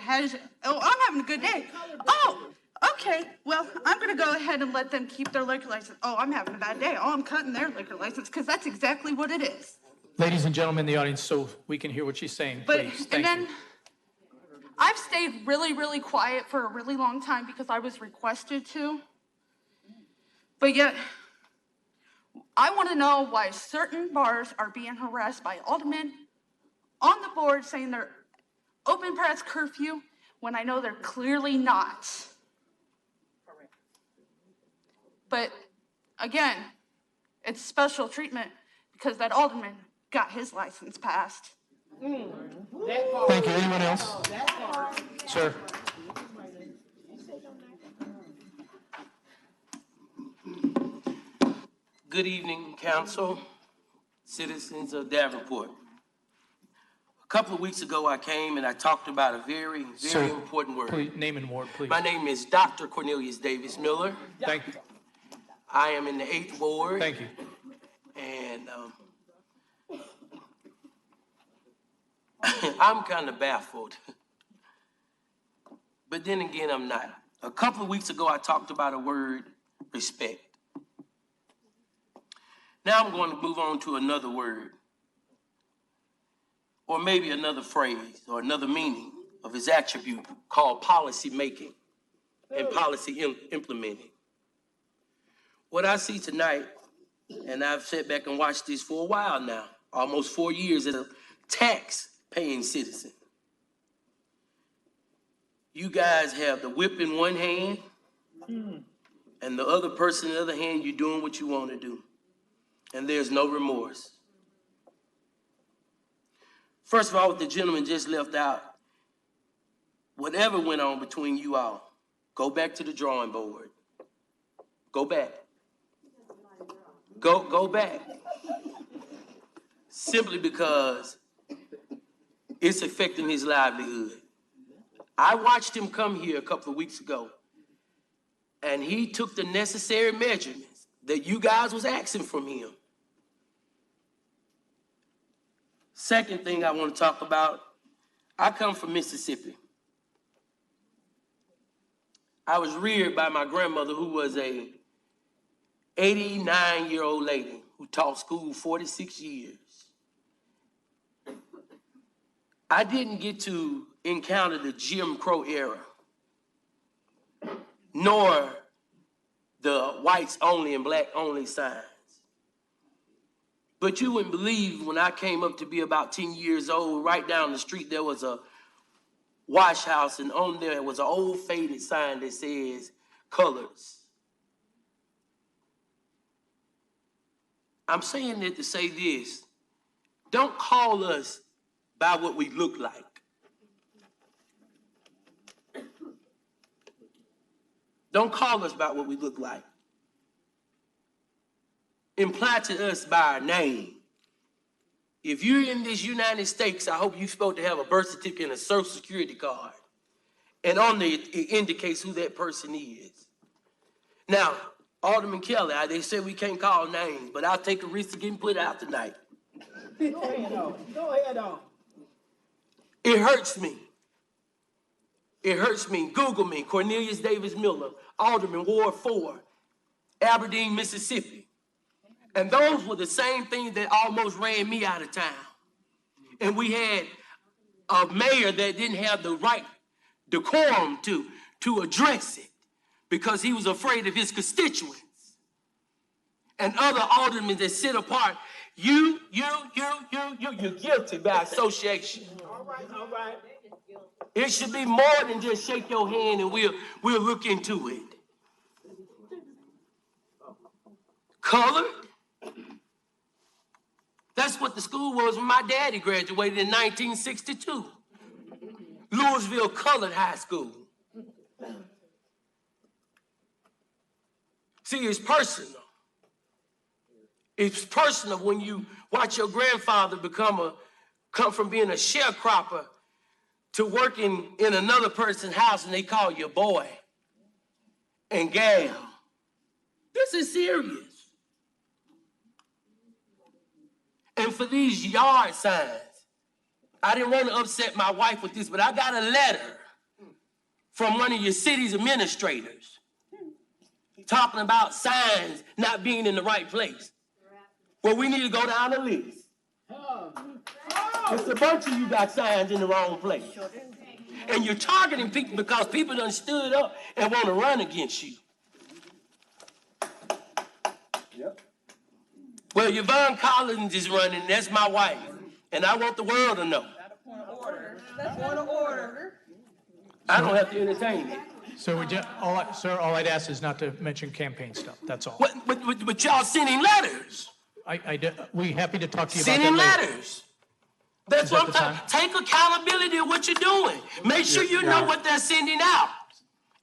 oh, I'm having a good day. Oh, okay, well, I'm going to go ahead and let them keep their liquor license. Oh, I'm having a bad day. Oh, I'm cutting their liquor license, because that's exactly what it is. Ladies and gentlemen in the audience, so we can hear what she's saying, But, please. and Thank then, you. I've stayed really, really quiet for a really long time because I was requested to. But yet, I want to know why certain bars are being harassed by aldermen on the board saying they're open past curfew when I know they're clearly not. But again, it's special treatment because that alderman got his license passed. Thank you. Anyone else? Sir. Good evening, council, citizens of Davenport. A couple of weeks ago, I came and I talked about a very, Sir, important word. Please, name and ward, please. My name is Dr. Cornelius Davis Miller. Thank you. I am in the 8th ward. Thank you. And I'm kind of baffled. But then again, I'm not. A couple of weeks ago, I talked about a word, respect. Now I'm going to move on to another word, or maybe another phrase, or another meaning of his attribute called policy making and policy implementing. What I see tonight, and I've sat back and watched this for a while now, almost 4 years as a tax-paying citizen. You guys have the whip in one hand, and the other person in the other hand, you're doing what you want to do. And there's no remorse. First of all, what the gentleman just left out, whatever went on between you all, go back to the drawing board. Go back. Go back. Simply because it's affecting his livelihood. I watched him come here a couple of weeks ago, and he took the necessary measurements that you guys was asking from him. Second thing I want to talk about, I come from Mississippi. I was reared by my grandmother, who was a 89-year-old lady who taught school 46 years. I didn't get to encounter the Jim Crow era, nor the whites only and black only signs. But you wouldn't believe, when I came up to be about 10 years old, right down the street there was a wash house, and on there was an old faded sign that says colors. I'm saying that to say this: don't call us by what we look like. Don't call us by what we look like. Imply to us by our name. If you're in this United States, I hope you're supposed to have a birth certificate and a social security card. And on there, it indicates who that person is. Now, Alderman Kelly, they said we can't call names, but I'll take a risk of getting put out tonight. Go ahead on. Go ahead on. It hurts me. It hurts me. Google me, Cornelius Davis Miller, Alderman, Ward 4, Aberdeen, Mississippi. And those were the same things that almost ran me out of town. And we had a mayor that didn't have the right decorum to address it because he was afraid of his constituents. And other aldermen that sit apart, you're guilty by association. All right. It should be more than just shake your hand and we'll look into it. Colored? That's what the school was when my daddy graduated in 1962. Louisville Colored High School. See, it's personal. It's personal when you watch your grandfather come from being a sharecropper to working in another person's house, and they call you boy and gal. This is serious. And for these yard signs, I didn't want to upset my wife with this, but I got a letter from one of your city's administrators talking about signs not being in the right place. Well, we need to go down the list. It's a bunch of you got signs in the wrong place. And you're targeting people because people done stood up and want to run against you. Yep. Well, Yvonne Collins is running, that's my wife, and I want the world to know. I don't have to entertain it. So sir, all I'd ask is not to mention campaign stuff, that's all. But y'all sending letters. We happy to talk to you about that Sending later. letters. That's Is what that I'm the saying. Take accountability of what you're doing. Make sure you know what they're sending out.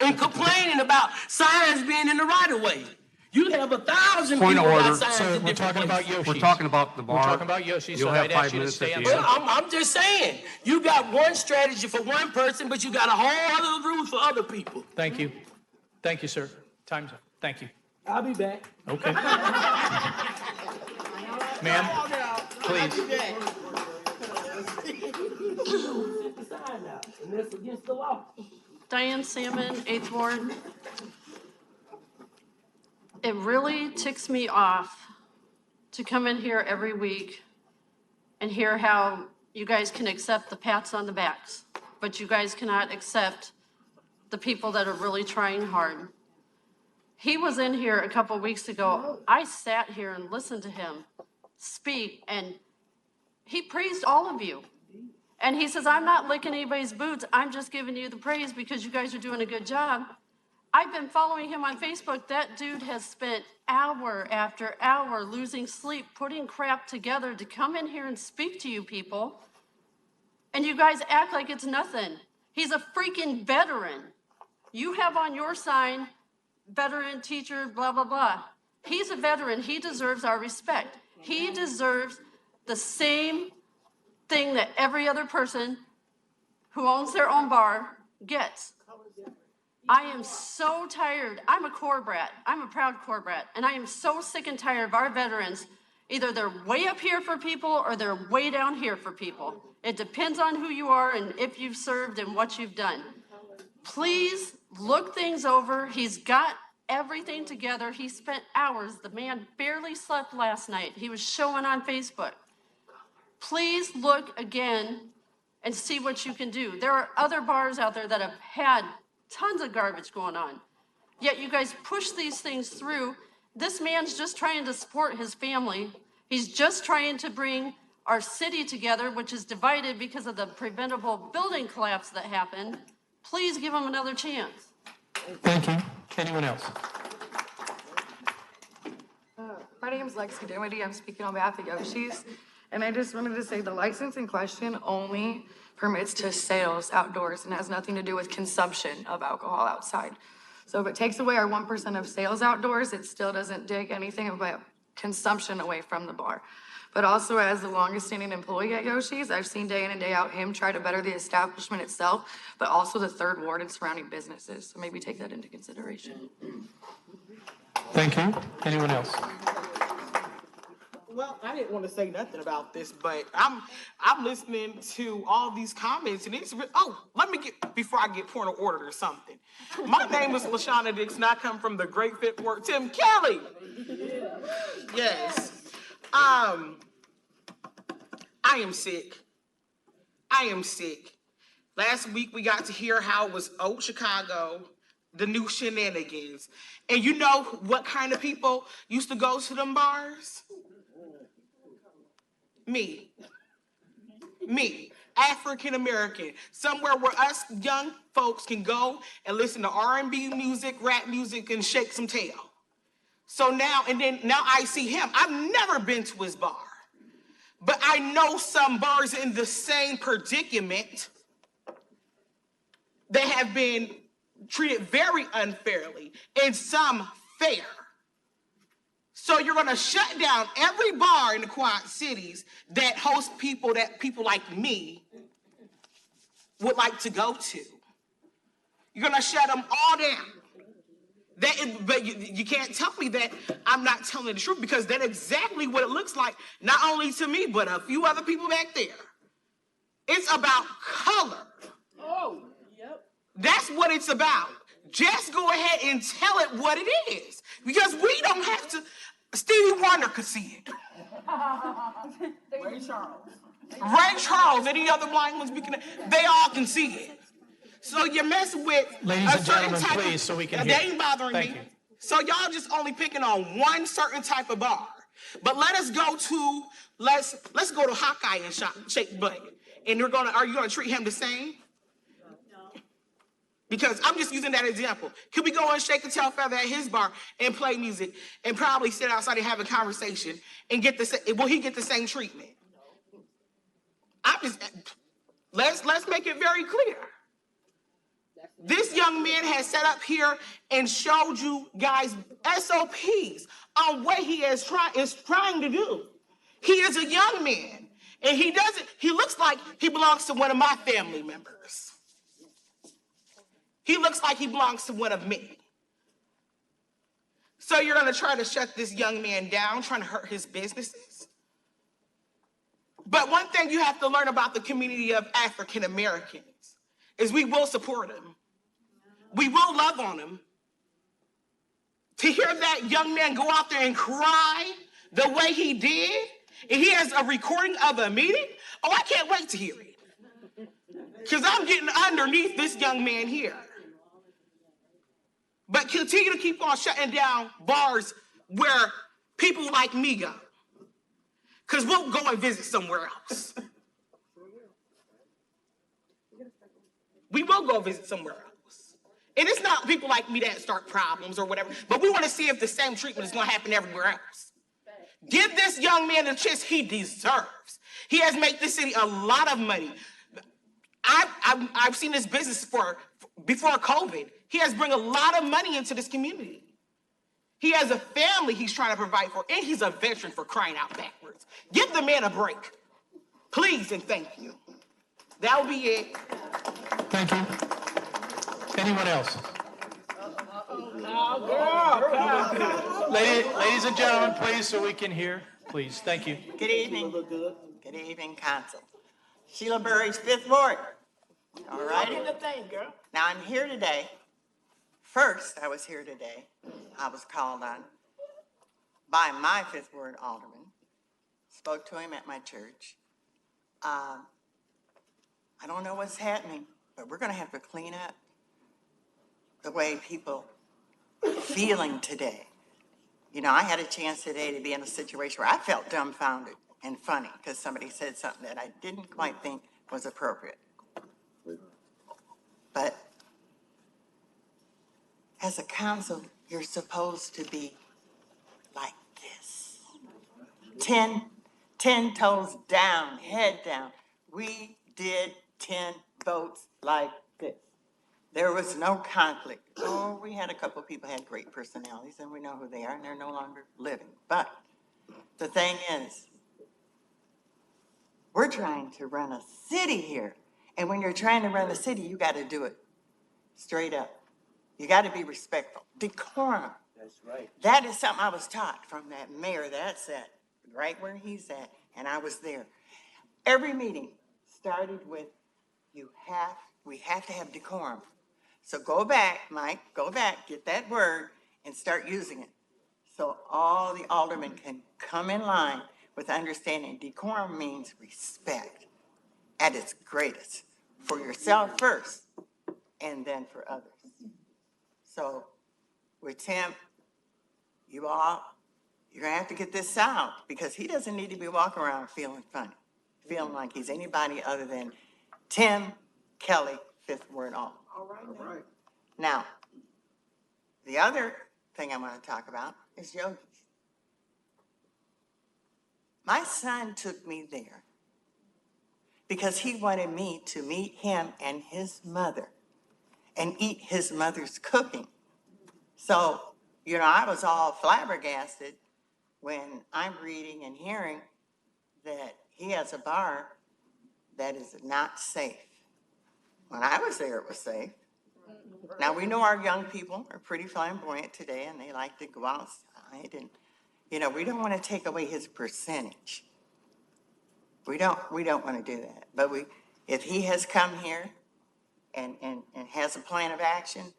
And complaining about signs being in the right of way. You have 1,000 Point people of got order. signs Sir, in we're different talking about places. Yoshi's. We're talking about the bar. We're talking about Yoshi's, You'll so have I'd ask 5 you to minutes stay at on the the end. Well, I'm just saying, you got one strategy for one person, but you got a whole other rules for other people. Thank you. Thank you, sir. Time's up. Thank you. I'll be back. Okay. Ma'am, please. And that's against the law. Diane Salmon, 8th Ward. It really ticks me off to come in here every week and hear how you guys can accept the pats on the backs, but you guys cannot accept the people that are really trying hard. He was in here a couple weeks ago. I sat here and listened to him speak, and he praised all of you. And he says, I'm not licking anybody's boots. I'm just giving you the praise because you guys are doing a good job. I've been following him on Facebook. That dude has spent hour after hour losing sleep, putting crap together to come in here and speak to you people. And you guys act like it's nothing. He's a freaking veteran. You have on your sign, veteran, teacher, blah, blah, blah. He's a veteran. He deserves our respect. He deserves the same thing that every other person who owns their own bar gets. I am so tired. I'm a Corps brat. I'm a proud Corps brat. And I am so sick and tired of our veterans. Either they're way up here for people or they're way down here for people. It depends on who you are and if you've served and what you've done. Please look things over. He's got everything together. He spent hours. The man barely slept last night. He was showing on Facebook. Please look again and see what you can do. There are other bars out there that have had tons of garbage going on. Yet you guys push these things through. This man's just trying to support his family. He's just trying to bring our city together, which is divided because of the preventable building collapse that happened. Please give him another chance. Thank you. Anyone else? My name is Lexi Dinwiddie. I'm speaking on behalf of Yoshi's. And I just wanted to say the license in question only permits to sales outdoors and has nothing to do with consumption of alcohol outside. So if it takes away our 1% of sales outdoors, it still doesn't take anything about consumption away from the bar. But also, as the longest standing employee at Yoshi's, I've seen day in and day out him try to better the establishment itself, but also the third ward and surrounding businesses. So maybe take that into consideration. Thank you. Anyone else? Well, I didn't want to say nothing about this, but I'm listening to all these comments, and it's let me get before I get point of order or something. My name is LaShawna Dixon. I come from the Great Fifth Ward. Tim Kelly. Yes. I am sick. I am sick. Last week we got to hear how it was Old Chicago, the new shenanigans, and you know what kind of people used to go to them bars? Me, African American, somewhere where us young folks can go and listen to R&B music, rap music, and shake some tail. So now I see him. I've never been to his bar, but I know some bars in the same predicament that have been treated very unfairly and some fair. So you're gonna shut down every bar in the Quad Cities that hosts people that people like me would like to go to. You're gonna shut them all down. But you can't tell me that I'm not telling the truth, because that's exactly what it looks like, not only to me, but a few other people back there. It's about color. Oh, yep. That's what it's about. Just go ahead and tell it what it is, because we don't have to. Stevie Wonder could see it. Ray Charles. Ray Charles, any other blind ones, they all can see it. So you're messing with Ladies a and certain gentlemen, type please, of, so we can they hear. ain't bothering Thank me. you. So y'all just only picking on one certain type of bar. But let's go to Hawkeye and shake butt. And are you gonna treat him the same? Because I'm just using that example. Could we go and shake a tail feather at his bar and play music and probably sit outside and have a conversation and will he get the same treatment? Let's make it very clear. This young man has set up here and showed you guys SOPs on what he is trying to do. He is a young man, and he looks like he belongs to one of my family members. He looks like he belongs to one of me. So you're gonna try to shut this young man down, trying to hurt his businesses? But one thing you have to learn about the community of African Americans is we will support him. We will love on him. To hear that young man go out there and cry the way he did, and he has a recording of a meeting, I can't wait to hear it. Because I'm getting underneath this young man here. But continue to keep on shutting down bars where people like me go. Because we'll go and visit somewhere else. We will go visit somewhere else. And it's not people like me that start problems or whatever, but we want to see if the same treatment is going to happen everywhere else. Give this young man the chance he deserves. He has made this city a lot of money. I've seen this business before COVID. He has brought a lot of money into this community. He has a family he's trying to provide for, and he's a veteran, for crying out backwards. Give the man a break. Please and thank you. That will be it. Thank you. Anyone else? Ladies and gentlemen, please, so we can hear. Please, thank you. Good evening. Good evening, Council. Sheila Burry's Fifth Ward. All righty. Now I'm here today. First, I was here today. I was called on by my Fifth Ward alderman. Spoke to him at my church. I don't know what's happening, but we're going to have to clean up the way people are feeling today. You know, I had a chance today to be in a situation where I felt dumbfounded and funny because somebody said something that I didn't quite think was appropriate. But as a council, you're supposed to be like this. 10 toes down, head down. We did 10 votes like this. There was no conflict. Oh, we had a couple of people had great personalities, and we know who they are, and they're no longer living. But the thing is, we're trying to run a city here. And when you're trying to run a city, you got to do it straight up. You got to be respectful. Decorum. That's right. That is something I was taught from that mayor that sat right where he's at, and I was there. Every meeting started with, we have to have decorum. So go back, Mike, go back, get that word, and start using it. So all the aldermen can come in line with understanding decorum means respect at its greatest. For yourself first, and then for others. So with Tim, you're gonna have to get this out because he doesn't need to be walking around feeling funny, feeling like he's anybody other than Tim Kelly, Fifth Ward Alderman. All right. Now, the other thing I want to talk about is yogis. My son took me there because he wanted me to meet him and his mother and eat his mother's cooking. So, you know, I was all flabbergasted when I'm reading and hearing that he has a bar that is not safe. When I was there, it was safe. Now, we know our young people are pretty flamboyant today, and they like to go outside. And, you know, we don't want to take away his percentage. We don't want to do that. But if he has come here and has a plan of action,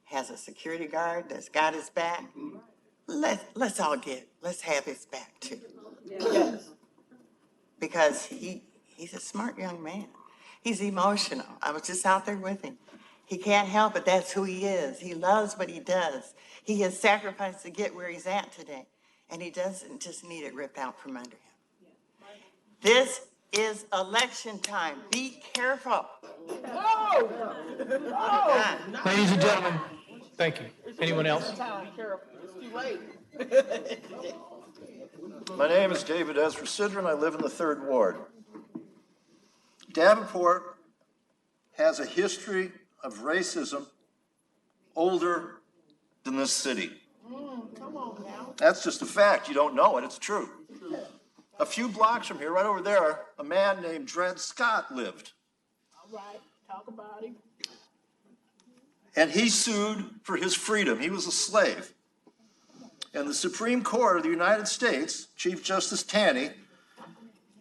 has a security guard that's got his back, let's have his back too. Yes. Because he's a smart young man. He's emotional. I was just out there with him. He can't help it. That's who he is. He loves what he does. He has sacrificed to get where he's at today. and he doesn't just need it ripped out from under him. This is election time. Be careful. Ladies and gentlemen, thank you. Anyone else? My name is David Ezra Sidran. I live in the 3rd Ward. Davenport has a history of racism older than this city. That's just a fact. You don't know it. It's true. A few blocks from here, right over there, a man named Dred Scott lived. All right, talk about him. And he sued for his freedom. He was a slave. And the Supreme Court of the United States, Chief Justice Taney,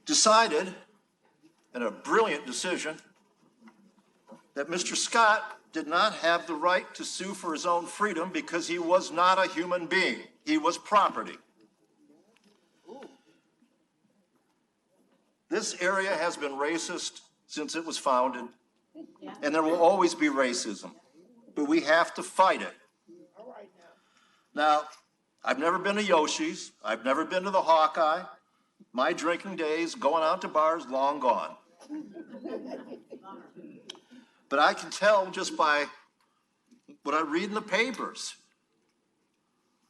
decided, in a brilliant decision, that Mr. Scott did not have the right to sue for his own freedom because he was not a human being. He was property. This area has been racist since it was founded, and there will always be racism, but we have to fight it. Now, I've never been to Yoshi's. I've never been to the Hawkeye. My drinking days, going out to bars, long gone. But I can tell just by what I read in the papers.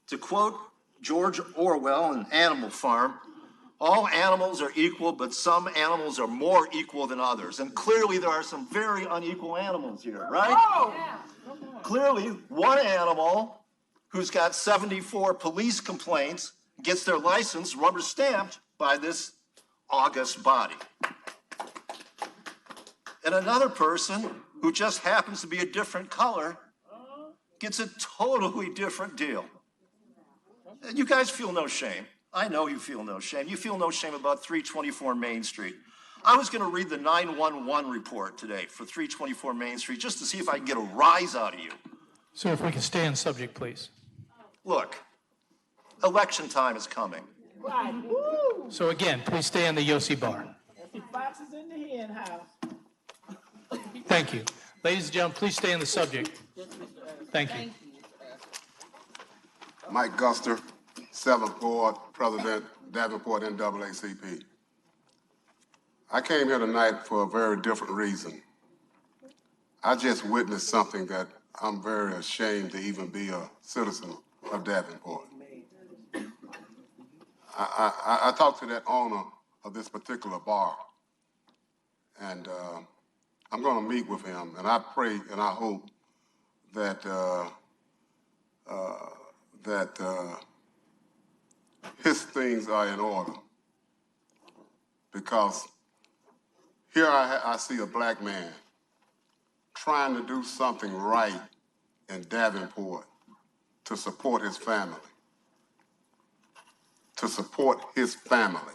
To quote George Orwell in Animal Farm, all animals are equal, but some animals are more equal than others. And clearly there are some very unequal animals here, right? Clearly, one animal who's got 74 police complaints gets their license rubber stamped by this august body. And another person who just happens to be a different color gets a totally different deal. And you guys feel no shame. I know you feel no shame. You feel no shame about 324 Main Street. I was going to read the 911 report today for 324 Main Street just to see if I can get a rise out of you. Sir, if we can stay on subject, please. Look, election time is coming. Right. Woo! So again, please stay on the Yossi bar. The fox is in the hen house. Thank you. Ladies and gentlemen, please stay on the subject. Thank you. Mike Guster, 7th Ward, President, Davenport NAACP. I came here tonight for a very different reason. I just witnessed something that I'm very ashamed to even be a citizen of Davenport. I talked to that owner of this particular bar, and I'm going to meet with him, and I pray and I hope that his things are in order. Because here I see a black man trying to do something right in Davenport to support his family. To support his family.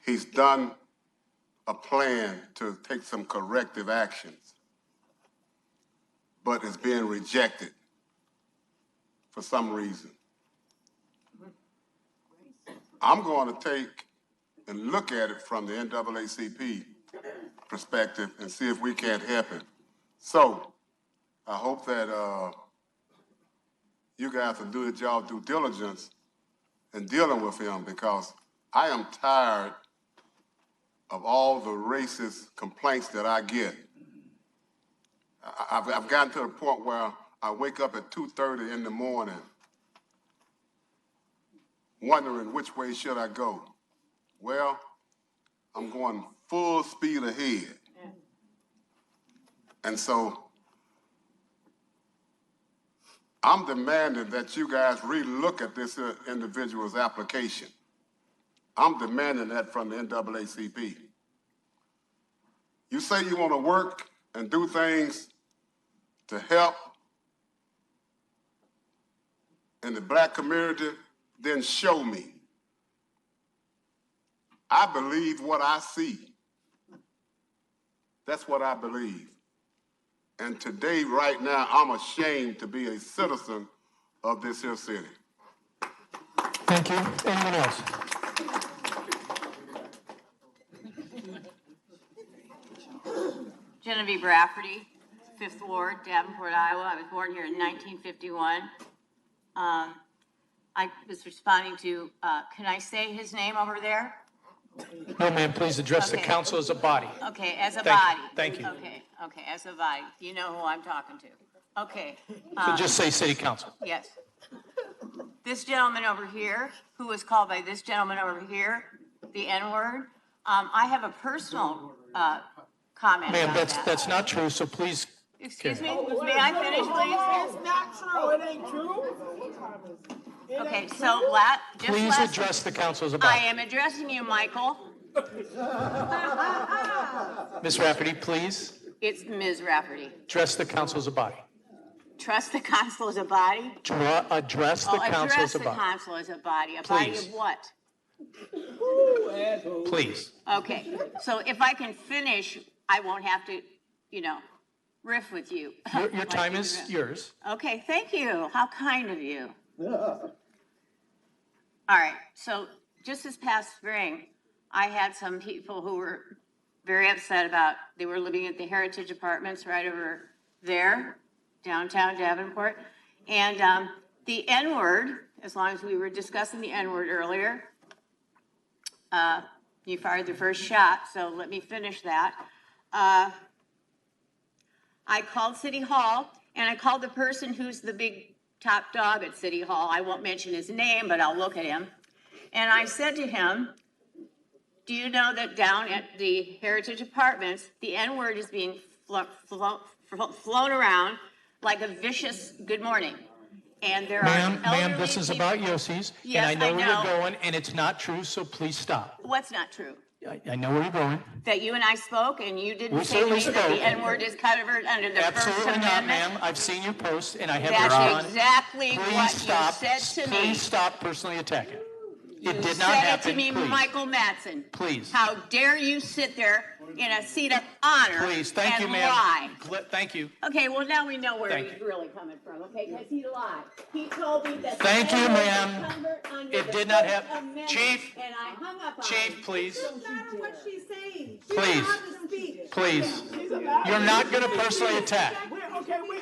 He's done a plan to take some corrective actions, but it's being rejected for some reason. I'm going to take and look at it from the NAACP perspective and see if we can't help it. So I hope that you guys will do your due diligence in dealing with him, because I am tired of all the racist complaints that I get. I've gotten to the point where I wake up at 2:30 in the morning wondering which way should I go. Well, I'm going full speed ahead. And so I'm demanding that you guys really look at this individual's application. I'm demanding that from the NAACP. You say you want to work and do things to help in the black community, then show me. I believe what I see. That's what I believe. And today, right now, I'm ashamed to be a citizen of this here city. Thank you. Anyone else? Genevieve Rafferty, 5th Ward, Davenport, Iowa. I was born here in 1951. I was responding to, can I say his name over there? No, ma'am, please address the Okay. council as a body. Okay, as a Thank you. body. Thank you. Okay, as a body. You know who I'm talking to. Okay. So just say city council. Yes. This gentleman over here, who was called by this gentleman over here, the N-word, I have a personal comment Ma'am, about that. that's not true, so please. Excuse me, carry on. may I finish, please? It's not true. It ain't true. Okay, so Please address the council as a I body. am addressing you, Michael. Ms. Rafferty, please It's Ms. Rafferty. address the council as a body. Trust the council as a body? Address the council Address as a the body. council as a body. A body Please. of what? Please. Okay, so if I can finish, I won't have to, riff with you. Your time is yours. Okay, thank you. How kind of you. All right, so just this past spring, I had some people who were very upset about, they were living at the Heritage Apartments right over there, downtown Davenport. And the N-word, as long as we were discussing the N-word earlier, you fired the first shot, so let me finish that. I called City Hall, and I called the person who's the big top dog at City Hall. I won't mention his name, but I'll look at him. And I said to him, do you know that down at the Heritage Apartments, the N-word is being flown around like a vicious good morning? And there are Ma'am, elderly this is people- about Yossi's, and Yes, I know where know. you're going, and it's not true, so please stop. What's not true? I know where you're going. That you and I spoke, and you didn't We say to me certainly that the spoke. N-word is covered under the First Absolutely not, Amendment? ma'am. I've seen you post, and I have That's your on. exactly Please what stop. you said to me. Please stop personally attacking. It did not Said it happen. to me, Please. Michael Mattson. Please. How dare you sit there in a seat of honor Please, thank you, and ma'am. lie? Thank you. Okay, well, now we know where Thank he's really coming from, okay? Because he lied. He told me that. Thank the you, N-word was ma'am. covered under It the did not First happen. Amendment, Chief. And I hung up on Chief, him. please. Doesn't matter what she's saying. Please. Please. You're not going to personally attack. Personally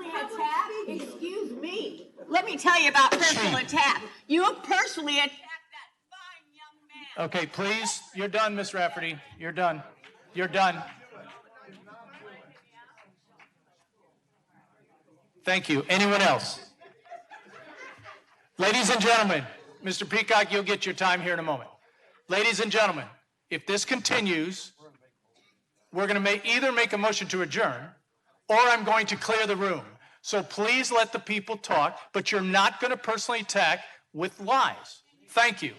attack? Excuse me. Let me tell you about personal attack. You personally attacked that fine young man. Okay, please. You're done, Miss Rafferty. You're done. You're done. Thank you. Anyone else? Ladies and gentlemen, Mr. Peacock, you'll get your time here in a moment. Ladies and gentlemen, if this continues, we're going to either make a motion to adjourn, or I'm going to clear the room. So please let the people talk, but you're not going to personally attack with lies. Thank you.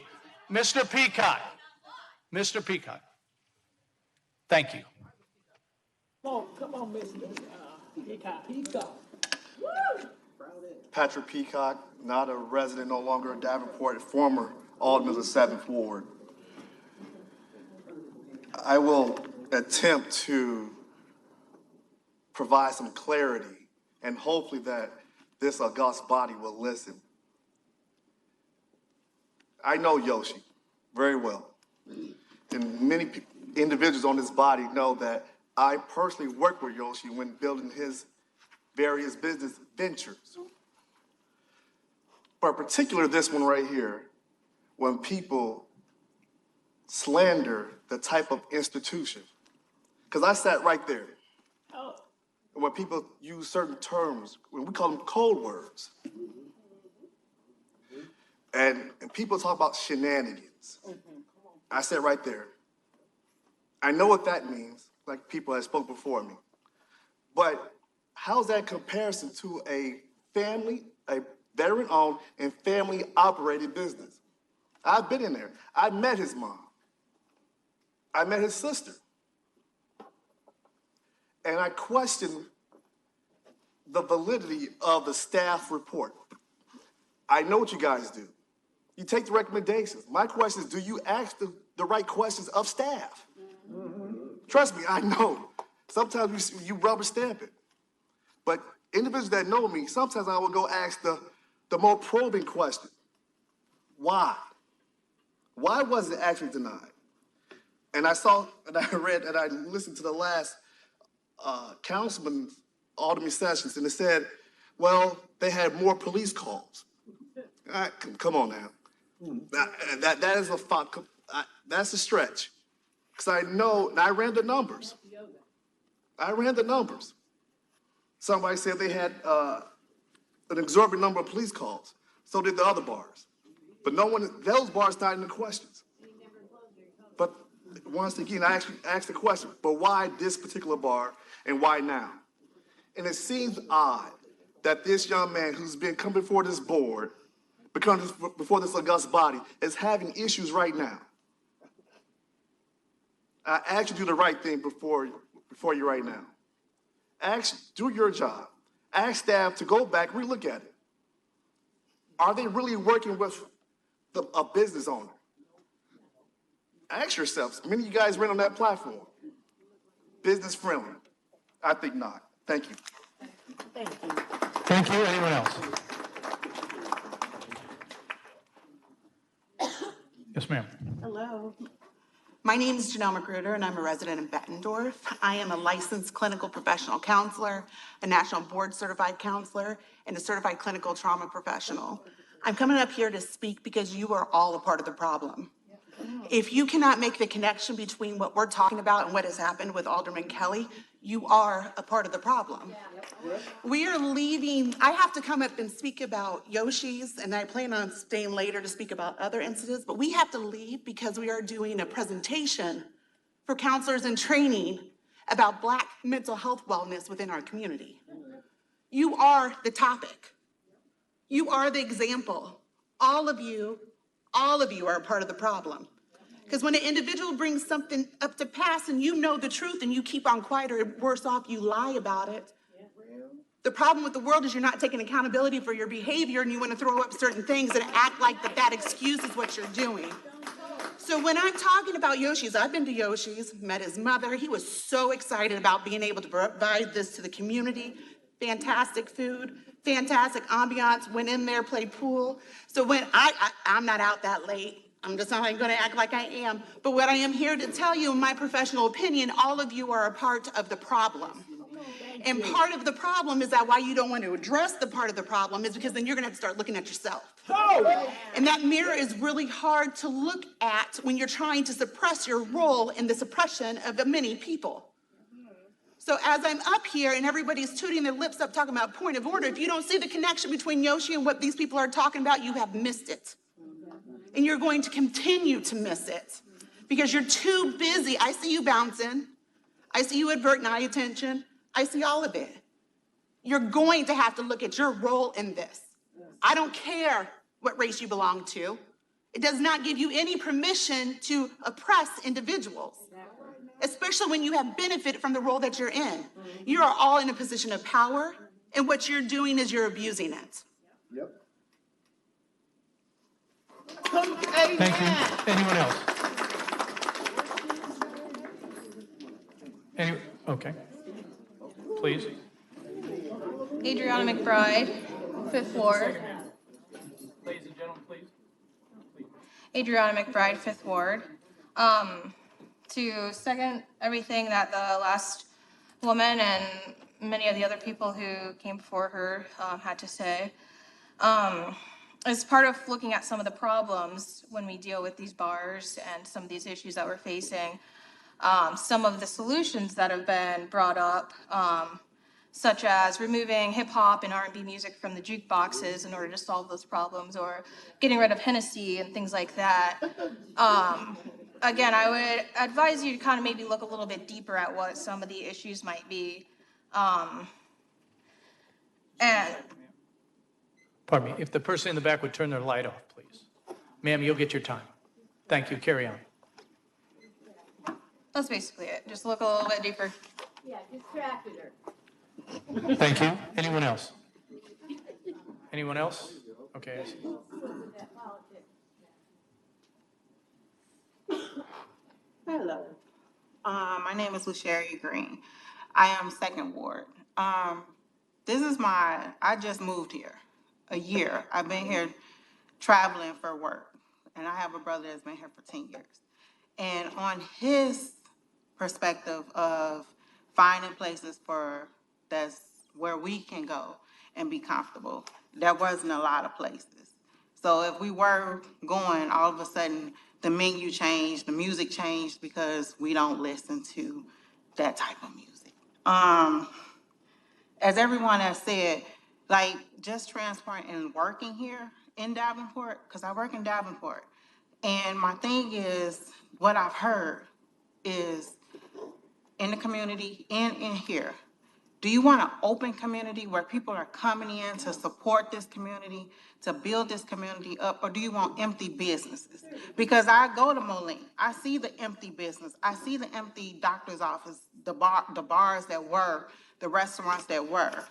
Mr. Peacock. Mr. Peacock. Thank you. Come on, Mr. Peacock. Patrick Peacock, not a resident, no longer in Davenport, former Alderman of the 7th Ward. I will attempt to provide some clarity and hopefully that this august body will listen. I know Yoshi very well, and many individuals on this body know that I personally worked with Yoshi when building his various business ventures. But particularly this one right here, when people slander the type of institution, because I sat right there. And when people use certain terms, when we call them code words, and people talk about shenanigans, I sat right there. I know what that means, like people have spoken before me. But how's that in comparison to a family, a veteran-owned and family-operated business? I've been in there. I met his mom. I met his sister. And I questioned the validity of the staff report. I know what you guys do. You take the recommendations. My question is, do you ask the right questions of staff? Trust me, I know. Sometimes you rubber stamp it. But individuals that know me, sometimes I will go ask the more probing question. Why? Why was it actually denied? And I saw, and I read, and I listened to the last Councilman Alderman Sessions, and it said, well, they had more police calls. Come on now. That is that's a stretch. Because I know, and I ran the numbers. Somebody said they had an exorbitant number of police calls. So did the other bars. But those bars not in the questions. But once again, I asked the question, but why this particular bar and why now? And it seems odd that this young man who's been coming before this board, before this august body, is having issues right now. I ask you to do the right thing before you right now. Do your job. Ask staff to go back, relook at it. Are they really working with a business owner? Ask yourselves. Many of you guys ran on that platform. Business friendly? I think not. Thank you. Thank you. Thank you. Anyone else? Yes, ma'am. Hello. My name is Janelle Magruder, and I'm a resident in Bettendorf. I am a licensed clinical professional counselor, a national board certified counselor, and a certified clinical trauma professional. I'm coming up here to speak because you are all a part of the problem. If you cannot make the connection between what we're talking about and what has happened with Alderman Kelly, you are a part of the problem. We are leaving. I have to come up and speak about Yoshi's, and I plan on staying later to speak about other incidents, but we have to leave because we are doing a presentation for counselors in training about Black mental health wellness within our community. You are the topic. You are the example. All of you are a part of the problem. Because when an individual brings something up to pass and you know the truth and you keep on quiet, or worse off, you lie about it. The problem with the world is you're not taking accountability for your behavior, and you want to throw up certain things and act like that excuses what you're doing. So when I'm talking about Yoshi's, I've been to Yoshi's, met his mother. He was so excited about being able to provide this to the community. Fantastic food, fantastic ambiance, went in there, played pool. So when I'm not out that late, I'm just not going to act like I am. But what I am here to tell you, in my professional opinion, all of you are a part of the problem. And part of the problem is that why you don't want to address the part of the problem is because then you're going to have to start looking at yourself. And that mirror is really hard to look at when you're trying to suppress your role in the suppression of many people. So as I'm up here and everybody's tooting their lips up talking about point of order, if you don't see the connection between Yoshi and what these people are talking about, you have missed it. And you're going to continue to miss it because you're too busy. I see you bouncing. I see you averting eye attention. I see all of it. You're going to have to look at your role in this. I don't care what race you belong to. It does not give you any permission to oppress individuals, especially when you have benefited from the role that you're in. You are all in a position of power, and what you're doing is you're abusing it. Yep. Thank you. Anyone else? Okay. Please. Adriana McBride, Fifth Ward. Ladies and gentlemen, please. Adriana McBride, Fifth Ward. To second everything that the last woman and many of the other people who came before her had to say, as part of looking at some of the problems when we deal with these bars and some of these issues that we're facing, some of the solutions that have been brought up, such as removing hip hop and R&B music from the jukeboxes in order to solve those problems, or getting rid of Hennessy and things like that. Again, I would advise you to kind of maybe look a little bit deeper at what some of the issues might be. And Pardon me, if the person in the back would turn their light off, please. Ma'am, you'll get your time. Thank you, carry on. that's basically it. Just look a little bit deeper. Yeah, distracted her. Thank you. Anyone else? Anyone else? Okay, I see. Hello. My name is Lusheria Green. I am Second Ward. I just moved here a year. I've been here traveling for work, and I have a brother that's been here for 10 years. And on his perspective of finding places that's where we can go and be comfortable, there wasn't a lot of places. So if we were going, all of a sudden, the menu changed, the music changed because we don't listen to that type of music. As everyone has said, like just transparent and working here in Davenport, because I work in Davenport. And my thing is, what I've heard is in the community and in here, do you want an open community where people are coming in to support this community, to build this community up, or do you want empty businesses? Because I go to Moline, I see the empty business, I see the empty doctor's office, the bars that were, the restaurants that were.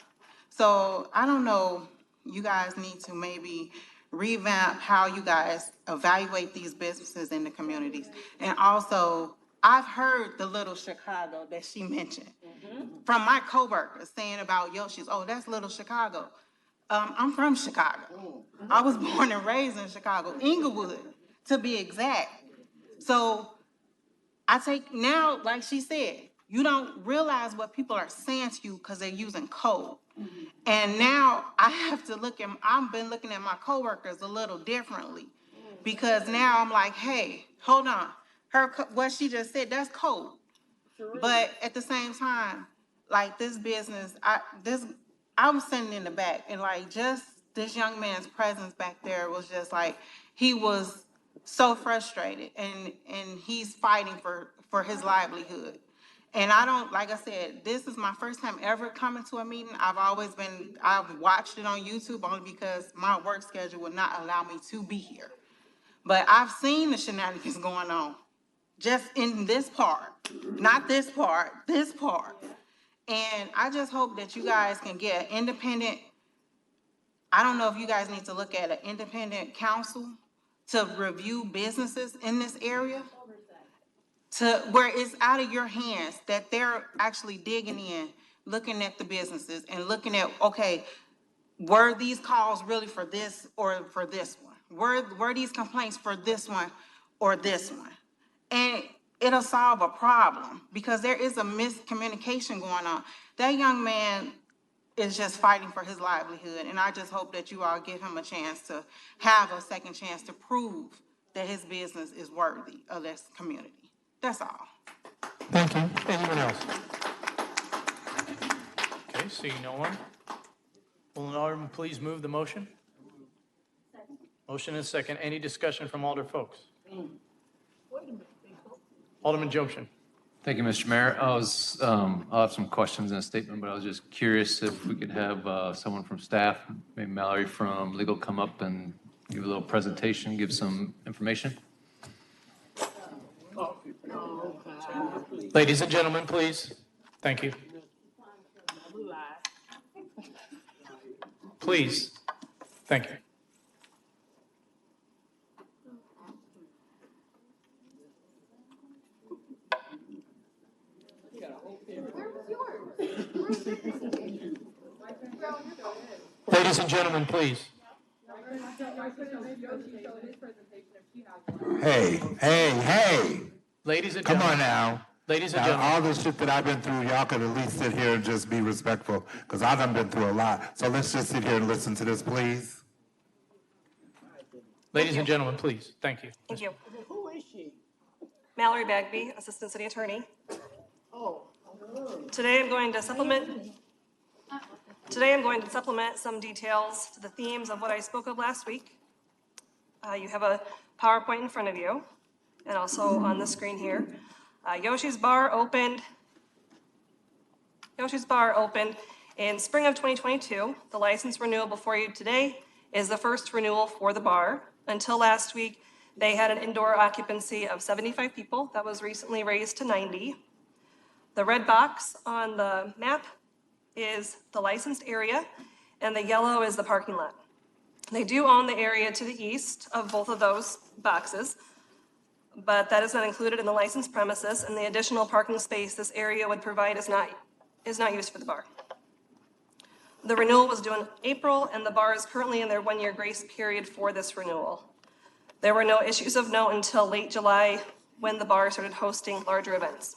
So I don't know, you guys need to maybe revamp how you guys evaluate these businesses in the communities. And also, I've heard the Little Chicago that she mentioned from my coworkers saying about Yoshi's, oh, that's Little Chicago. I'm from Chicago. I was born and raised in Chicago, Inglewood, to be exact. So I take now, like she said, you don't realize what people are saying to you because they're using code. And now I have to I've been looking at my coworkers a little differently because now I'm like, hey, hold on. What she just said, that's code. But at the same time, like this business, I was sitting in the back and like just this young man's presence back there was just like, he was so frustrated and he's fighting for his livelihood. And I don't, like I said, this is my first time ever coming to a meeting. I've watched it on YouTube only because my work schedule would not allow me to be here. But I've seen the shenanigans going on just in this part, not this part, this part. And I just hope that you guys can get an independent, I don't know if you guys need to look at an independent council to review businesses in this area, to where it's out of your hands, that they're actually digging in, looking at the businesses and looking at, okay, were these calls really for this or for this one? Were these complaints for this one or this one? And it'll solve a problem because there is a miscommunication going on. That young man is just fighting for his livelihood. And I just hope that you all give him a chance to have a second chance to prove that his business is worthy of this community. That's all. Thank you. Anyone else? Okay, seeing no one. Will an alderman please move the motion? Motion and second. Any discussion from alder folks? Alderman Jobson. Thank you, Mr. Mayor. I'll have some questions and a statement, but I was just curious if we could have someone from staff, maybe Mallory from legal, come up and give a little presentation, give some information. Ladies and gentlemen, please. Thank you. Please. Thank you. Ladies and gentlemen, please. Hey. Ladies and Come gentlemen. on now. Ladies and Now, gentlemen. all this shit that I've been through, y'all could at least sit here and just be respectful, because I done been through a lot. So let's just sit here and listen to this, please. Ladies and gentlemen, please. Thank you. Thank you. Who is she? Mallory Bagby, Assistant City Attorney. Oh. Today I'm going to supplement some details to the themes of what I spoke of last week. You have a PowerPoint in front of you and also on the screen here. Yoshi's Bar opened in spring of 2022. The license renewal before you today is the first renewal for the bar. Until last week, they had an indoor occupancy of 75 people. That was recently raised to 90. The red box on the map is the licensed area, and the yellow is the parking lot. They do own the area to the east of both of those boxes, but that is not included in the licensed premises, and the additional parking space this area would provide is not used for the bar. The renewal was due in April, and the bar is currently in their one-year grace period for this renewal. There were no issues of note until late July when the bar started hosting larger events.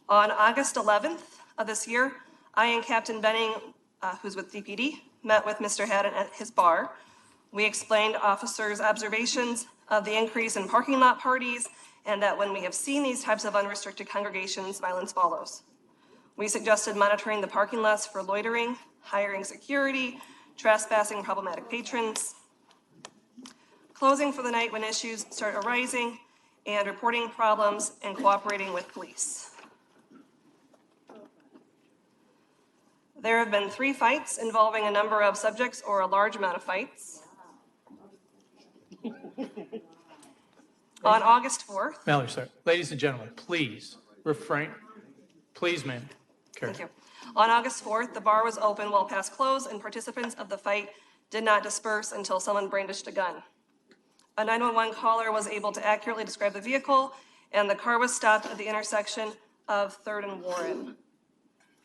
On August 11th of this year, I and Captain Benning, who's with DPD, met with Mr. Haddon at his bar. We explained officers' observations of the increase in parking lot parties and that when we have seen these types of unrestricted congregations, violence follows. We suggested monitoring the parking lots for loitering, hiring security, trespassing problematic patrons, closing for the night when issues start arising, and reporting problems and cooperating with police. There have been 3 fights involving a number of subjects or a large amount of fights. On August 4th. Mallory, sorry. Ladies and gentlemen, please refrain. Please, ma'am. Carry. Thank you. On August 4th, the bar was open while past closed, and participants of the fight did not disperse until someone brandished a gun. A 911 caller was able to accurately describe the vehicle, and the car was stopped at the intersection of 3rd and Warren.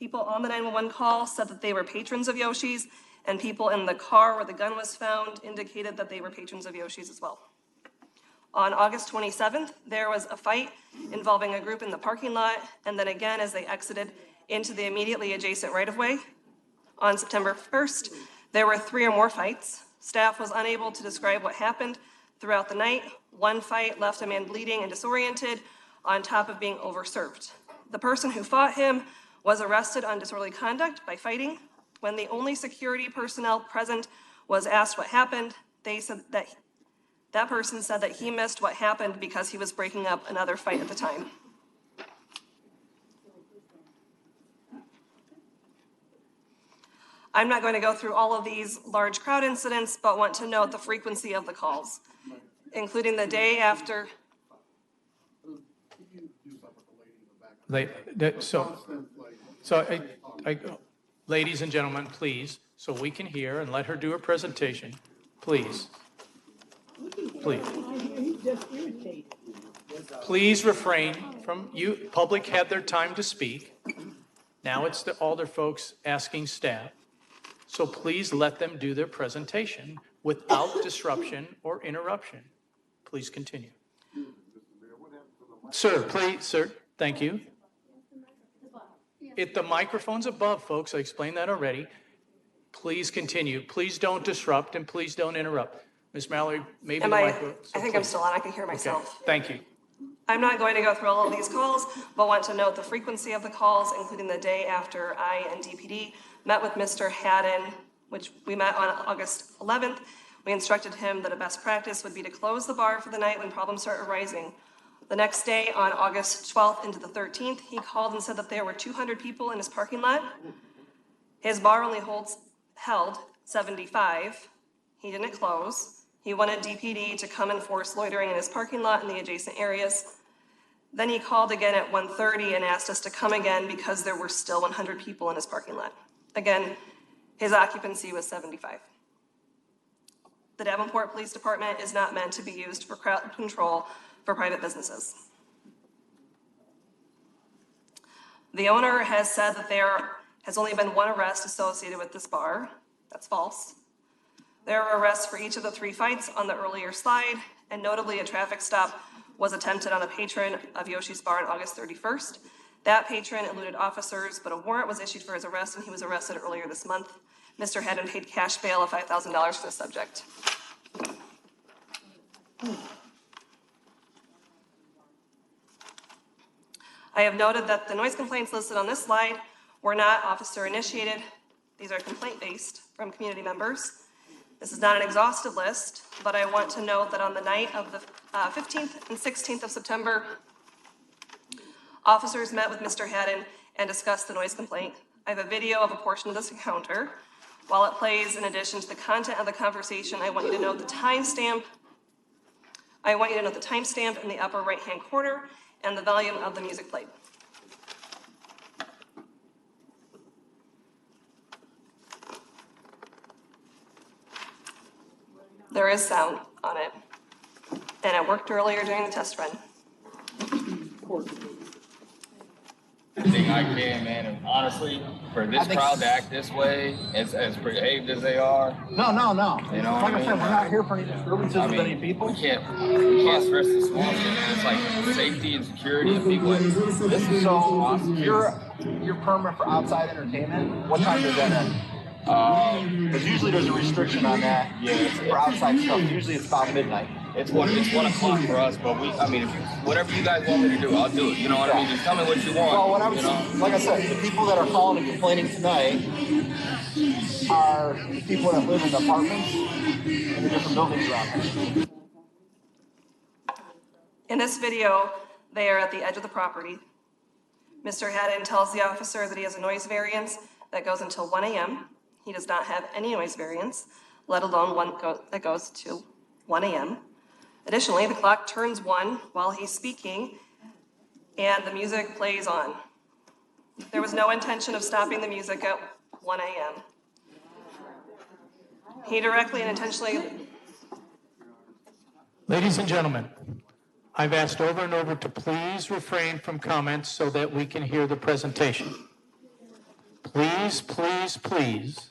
People on the 911 call said that they were patrons of Yoshi's, and people in the car where the gun was found indicated that they were patrons of Yoshi's as well. On August 27th, there was a fight involving a group in the parking lot, and then again as they exited into the immediately adjacent right-of-way. On September 1st, there were 3 or more fights. Staff was unable to describe what happened throughout the night. One fight left a man bleeding and disoriented on top of being overserved. The person who fought him was arrested on disorderly conduct by fighting. When the only security personnel present was asked what happened, they said that person said that he missed what happened because he was breaking up another fight at the time. I'm not going to go through all of these large crowd incidents, but want to note the frequency of the calls, including the day after. Ladies and gentlemen, please, so we can hear and let her do her presentation, please. Please. Please refrain from, public had their time to speak. Now it's the alder folks asking staff. So please let them do their presentation without disruption or interruption. Please continue. Sir, please, sir, thank you. The microphone's above, folks. I explained that already. Please continue. Please don't disrupt and please don't interrupt. Ms. Mallory, maybe the microphone. I think I'm still on. I can hear myself. Okay. Thank you. I'm not going to go through all of these calls, but want to note the frequency of the calls, including the day after I and DPD met with Mr. Haddon, which we met on August 11th. We instructed him that a best practice would be to close the bar for the night when problems start arising. The next day, on August 12th into the 13th, he called and said that there were 200 people in his parking lot. His bar only held 75. He didn't close. He wanted DPD to come enforce loitering in his parking lot in the adjacent areas. Then he called again at 1:30 and asked us to come again because there were still 100 people in his parking lot. Again, his occupancy was 75. The Davenport Police Department is not meant to be used for crowd control for private businesses. The owner has said that there has only been 1 arrest associated with this bar. That's false. There were arrests for each of the 3 fights on the earlier slide, and notably a traffic stop was attempted on a patron of Yoshi's Bar on August 31st. That patron eluded officers, but a warrant was issued for his arrest, and he was arrested earlier this month. Mr. Haddon paid cash bail of $5,000 for the subject. I have noted that the noise complaints listed on this slide were not officer initiated. These are complaint-based from community members. This is not an exhaustive list, but I want to note that on the night of the 15th and 16th of September, officers met with Mr. Haddon and discussed the noise complaint. I have a video of a portion of this encounter. While it plays, in addition to the content of the conversation, I want you to note the timestamp. I want you to note the timestamp in the upper right-hand corner and the volume of the music played. There is sound on it, and it worked earlier during the test run. Everything I can, man, and honestly, for this crowd to act this way, as behaved as they are. No. You know like what I I mean? said, we're not here for any disturbances with any people. We can't stress this small shit, man. It's like safety and security of people. This is so awesome. Your permit for outside entertainment, what time does that end? Because usually there's a restriction on that. Yeah, For outside stuff, usually it's about midnight. It's 1 o'clock for us, but I mean, whatever you guys want me to do, I'll do it. You know what I mean? Just tell me what you want. Well, what I was, you know? like I said, the people that are calling and complaining tonight are the people that live in the apartments in the different buildings around here. In this video, they are at the edge of the property. Mr. Haddon tells the officer that he has a noise variance that goes until 1 a.m. He does not have any noise variance, let alone one that goes to 1 a.m. Additionally, the clock turns 1 while he's speaking, and the music plays on. There was no intention of stopping the music at 1 a.m. He directly and intentionally... Ladies and gentlemen, I've asked over and over to please refrain from comments so that we can hear the presentation. Please, please, please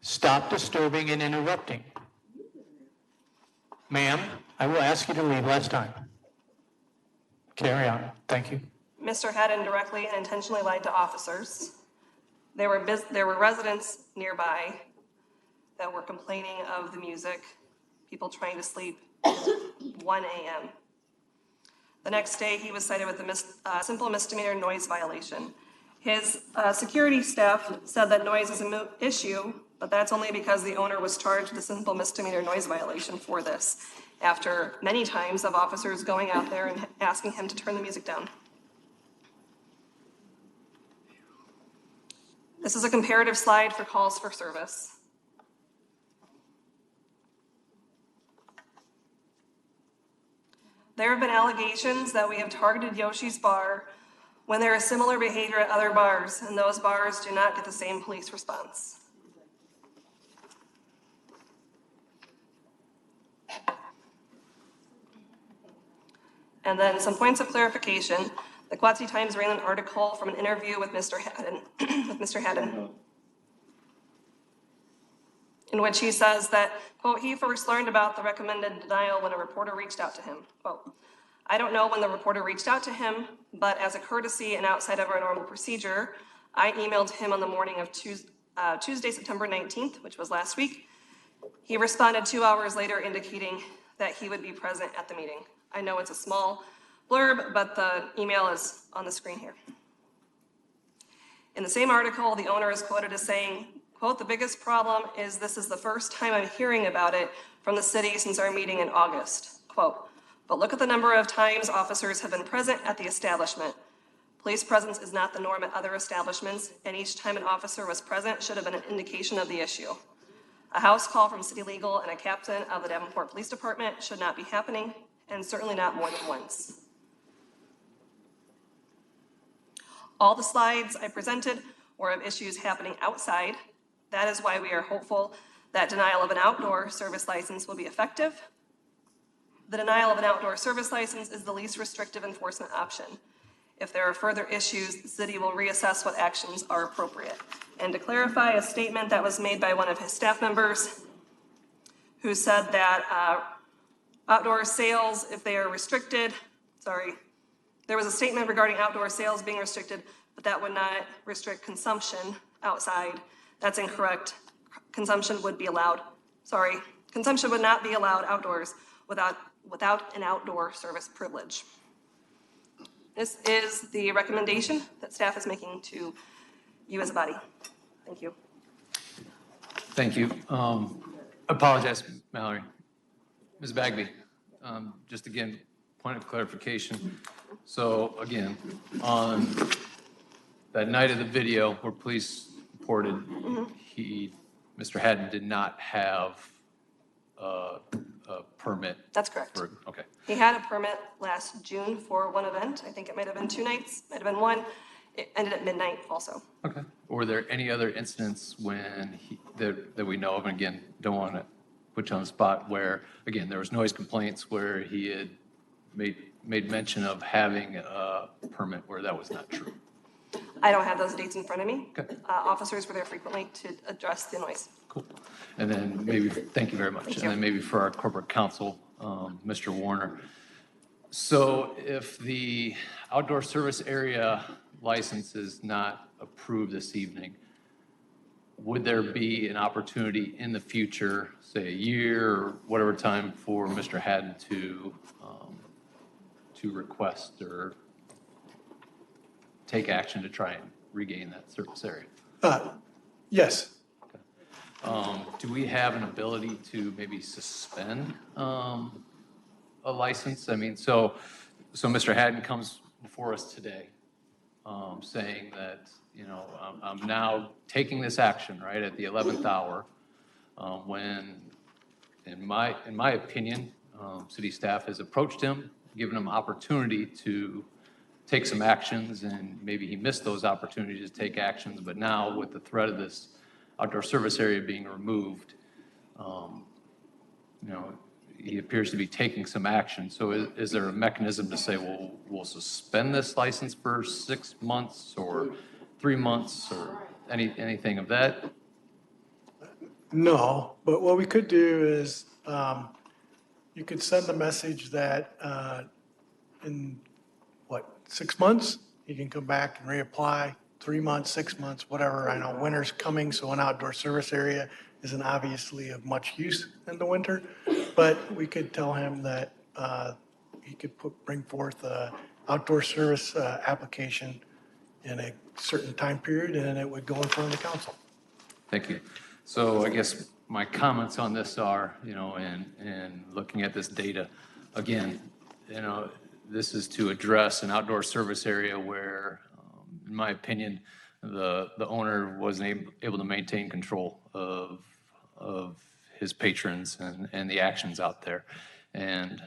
stop disturbing and interrupting. Ma'am, I will ask you to leave last time. Carry on. Thank you. Mr. Haddon directly and intentionally lied to officers. There were residents nearby that were complaining of the music, people trying to sleep, 1 a.m. The next day, he was cited with a simple misdemeanor noise violation. His security staff said that noise is an issue, but that's only because the owner was charged with a simple misdemeanor noise violation for this, after many times of officers going out there and asking him to turn the music down. This is a comparative slide for calls for service. There have been allegations that we have targeted Yoshi's Bar when there is similar behavior at other bars, and those bars do not get the same police response. And then some points of clarification. The Quad City Times ran an article from an interview with Mr. Haddon, in which he says that, quote, he first learned about the recommended denial when a reporter reached out to him. Quote, I don't know when the reporter reached out to him, but as a courtesy and outside of our normal procedure, I emailed him on the morning of Tuesday, September 19th, which was last week. He responded 2 hours later indicating that he would be present at the meeting. I know it's a small blurb, but the email is on the screen here. In the same article, the owner is quoted as saying, quote, the biggest problem is this is the first time I'm hearing about it from the city since our meeting in August, quote, but look at the number of times officers have been present at the establishment. Police presence is not the norm at other establishments, and each time an officer was present should have been an indication of the issue. A house call from city legal and a captain of the Davenport Police Department should not be happening, and certainly not more than once. All the slides I presented were of issues happening outside. That is why we are hopeful that denial of an outdoor service license will be effective. The denial of an outdoor service license is the least restrictive enforcement option. If there are further issues, the city will reassess what actions are appropriate. And to clarify a statement that was made by one of his staff members who said that outdoor sales, if they are restricted, there was a statement regarding outdoor sales being restricted, but that would not restrict consumption outside. That's incorrect. Consumption would be allowed. Consumption would not be allowed outdoors without an outdoor service privilege. This is the recommendation that staff is making to you as a body. Thank you. Thank you. Apologize, Mallory. Ms. Bagby, just again, point of clarification. So again, on that night of the where police reported Mr. Haddon did not have a permit. That's correct. Okay. He had a permit last June for one event. I think it might have been 2 nights, might have been 1. It ended at midnight also. Okay. Were there any other incidents when that we know of, and again, don't want to put you on the spot, where, again, there was noise complaints where he had made mention of having a permit where that was not true? I don't have those dates in front of me. Okay. Officers were there frequently to address the noise. Cool. And then maybe, thank you very much. Thank you. And then maybe for our corporate counsel, Mr. Warner. So if the outdoor service area license is not approved this evening, would there be an opportunity in the future, say a year or whatever time, for Mr. Haddon to request or take action to try and regain that service area? Yes. Do we have an ability to maybe suspend a license? I mean, so Mr. Haddon comes before us today, saying that, I'm now taking this action, right, at the 11th hour, when, in my opinion, city staff has approached him, given him opportunity to take some actions, and maybe he missed those opportunities to take actions, but now with the threat of this outdoor service area being removed, he appears to be taking some action. So is there a mechanism to say, well, we'll suspend this license for 6 months or 3 months or anything of that? No, but what we could do is, you could send a message that, in 6 months, he can come back and reapply, 3 months, 6 months, whatever. I know winter's coming, so an outdoor service area isn't obviously of much use in the winter, but we could tell him that, he could bring forth a outdoor service, application in a certain time period, and it would go in front of the council. Thank you. So I guess my comments on this are, and looking at this data, again, this is to address an outdoor service area where, in my opinion, the owner wasn't able to maintain control of his patrons and the actions out there. And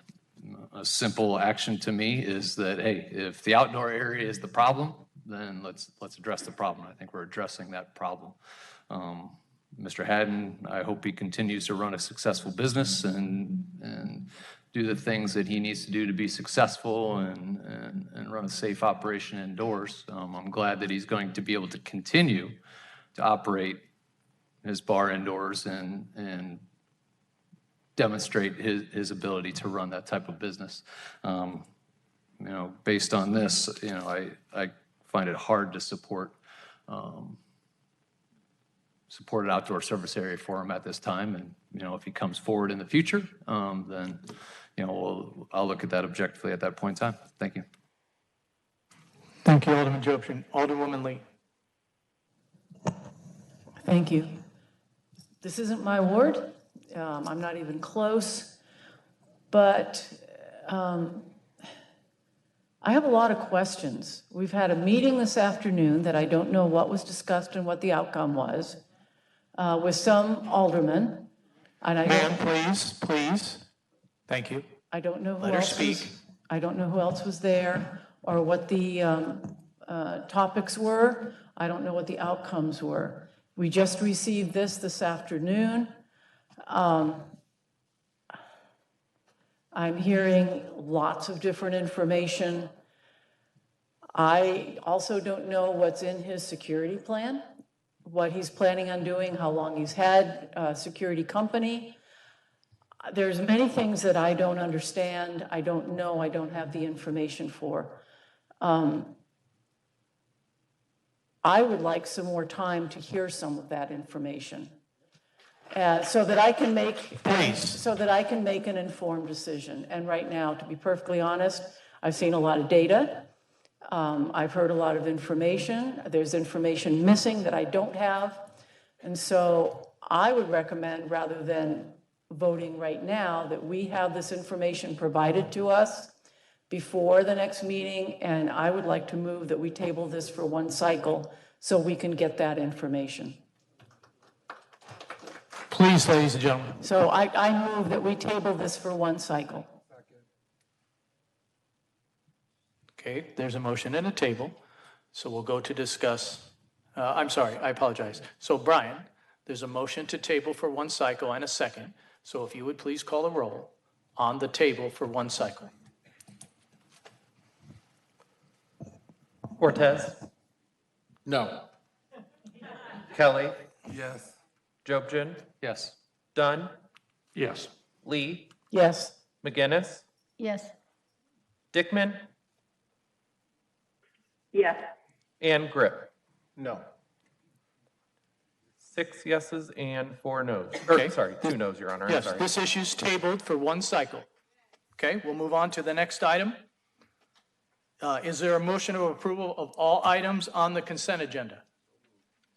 a simple action to me is that, hey, if the outdoor area is the problem, then let's address the problem. I think we're addressing that problem. Mr. Haddon, I hope he continues to run a successful business and do the things that he needs to do to be successful and run a safe operation indoors. I'm glad that he's going to be able to continue to operate his bar indoors and demonstrate his ability to run that type of business. Based on this, I find it hard to support an outdoor service area for him at this time. And, if he comes forward in the future, then, I'll look at that objectively at that point in time. Thank you. Thank you, Alderman Jobson. Alderwoman Lee. Thank you. This isn't my ward. I'm not even close, but I have a lot of questions. We've had a meeting this afternoon that I don't know what was discussed and what the outcome was, with some aldermen. And Ma'am, please. Thank you. I don't know who Let her else was, speak. I don't know who else was there or what the topics were. I don't know what the outcomes were. We just received this afternoon. I'm hearing lots of different information. I also don't know what's in his security plan, what he's planning on doing, how long he's had a security company. There's many things that I don't understand, I don't know, I don't have the information for. I would like some more time to hear some of that information, so that I can make an informed decision. And right now, to be perfectly honest, I've seen a lot of data. I've heard a lot of information. There's information missing that I don't have. And so I would recommend, rather than voting right now, that we have this information provided to us before the next meeting. And I would like to move that we table this for one cycle so we can get that information. Please, ladies and gentlemen. So I move that we table this for one cycle. Okay, there's a motion and a table, so we'll go to discuss. I'm sorry, I apologize. So Brian, there's a motion to table for one cycle and a second. So if you would please call a roll on the table for one cycle. Cortez. No. Kelly. Yes. Jobson. Yes. Dunn. Yes. Lee. Yes. McGinnis. Yes. Dickman. Yes. And Grip. No. 6 yeses and 4 noes. Okay. Sorry, 2 noes, Your Honor. I'm Yes, sorry. this issue's tabled for one cycle. Okay, we'll move on to the next item. Is there a motion of approval of all items on the consent agenda?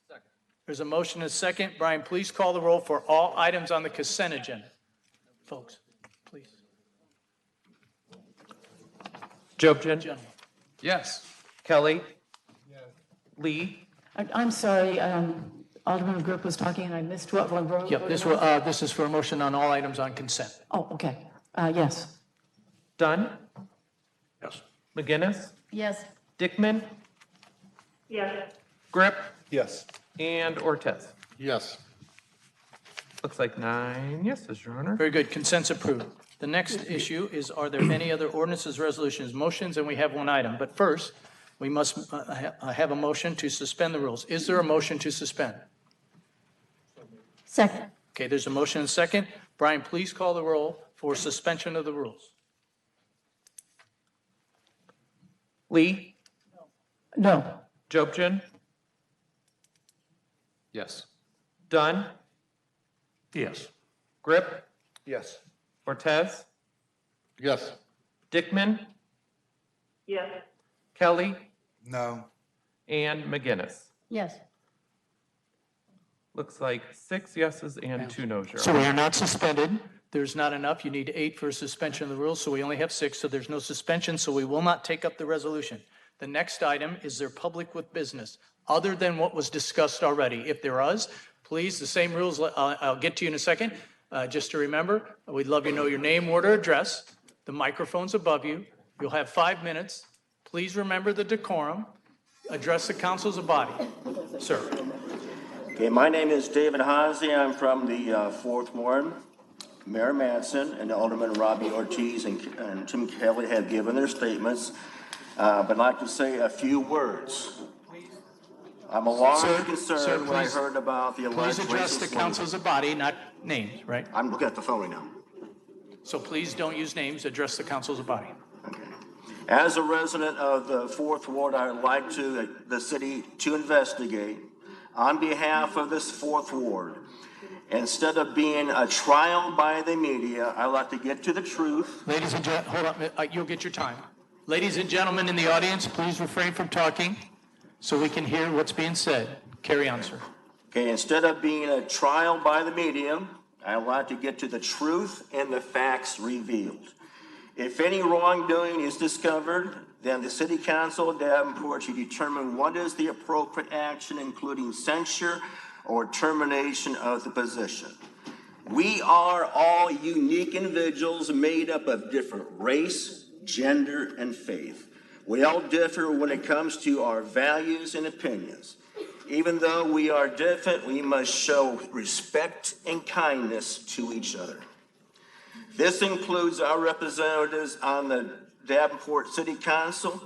Second. There's a motion and a second. Brian, please call the roll for all items on the consent agenda. Folks, please. Jobson? Yes. Kelly? Lee? I'm sorry, Alderman Group was talking and I missed what one vote. Yep, this is for a motion on all items on consent. Oh, okay. Yes. Dunn? Yes. McGinnis? Yes. Dickman? Yes. Grip? Yes. And Ortez. Yes. Looks like 9 yeses, Your Honor. Very good, consent's approved. The next issue is, are there any other ordinances, resolutions, motions, and we have one item. But first, we must have a motion to suspend the rules. Is there a motion to suspend? Second. Okay, there's a motion and a second. Brian, please call the roll for suspension of the rules. Lee? No. Jobson? Yes. Dunn? Yes. Grip? Yes. Ortez? Yes. Dickman? Yes. Kelly? No. And McGinnis. Yes. Looks like 6 yeses and 2 noes, Your So Honor. we are not suspended. There's not enough. You need 8 for suspension of the rules, so we only have 6, so there's no suspension, so we will not take up the resolution. The next item is there public with business, other than what was discussed already. If there is, please, the same rules, I'll get to you in a second. Just to remember, we'd love you to know your name, order, address. The microphone's above you. You'll have 5 minutes. Please remember the decorum. Address the council as a body. Sir. Okay, my name is David Haase. I'm from the 4th Ward. Mayor Madsen and Alderman Robbie Ortiz and Tim Kelly have given their statements, but I'd like to say a few words. I'm alarmed and concerned when I heard about the alleged Please address the racist council as a body, not names, right? I'm looking at the phone right now. So please don't use names. Address the council as a body. As a resident of the 4th Ward, I would like the city to investigate on behalf of this 4th Ward. Instead of being a trial by the media, I like to get to the truth. Ladies and gentlemen, hold on, you'll get your time. Ladies and gentlemen in the audience, please refrain from talking so we can hear what's being said. Carry on, sir. Okay, instead of being a trial by the media, I like to get to the truth and the facts revealed. If any wrongdoing is discovered, then the City Council of Davenport should determine what is the appropriate action, including censure or termination of the position. We are all unique individuals made up of different race, gender, and faith. We all differ when it comes to our values and opinions. Even though we are different, we must show respect and kindness to each other. This includes our representatives on the Davenport City Council.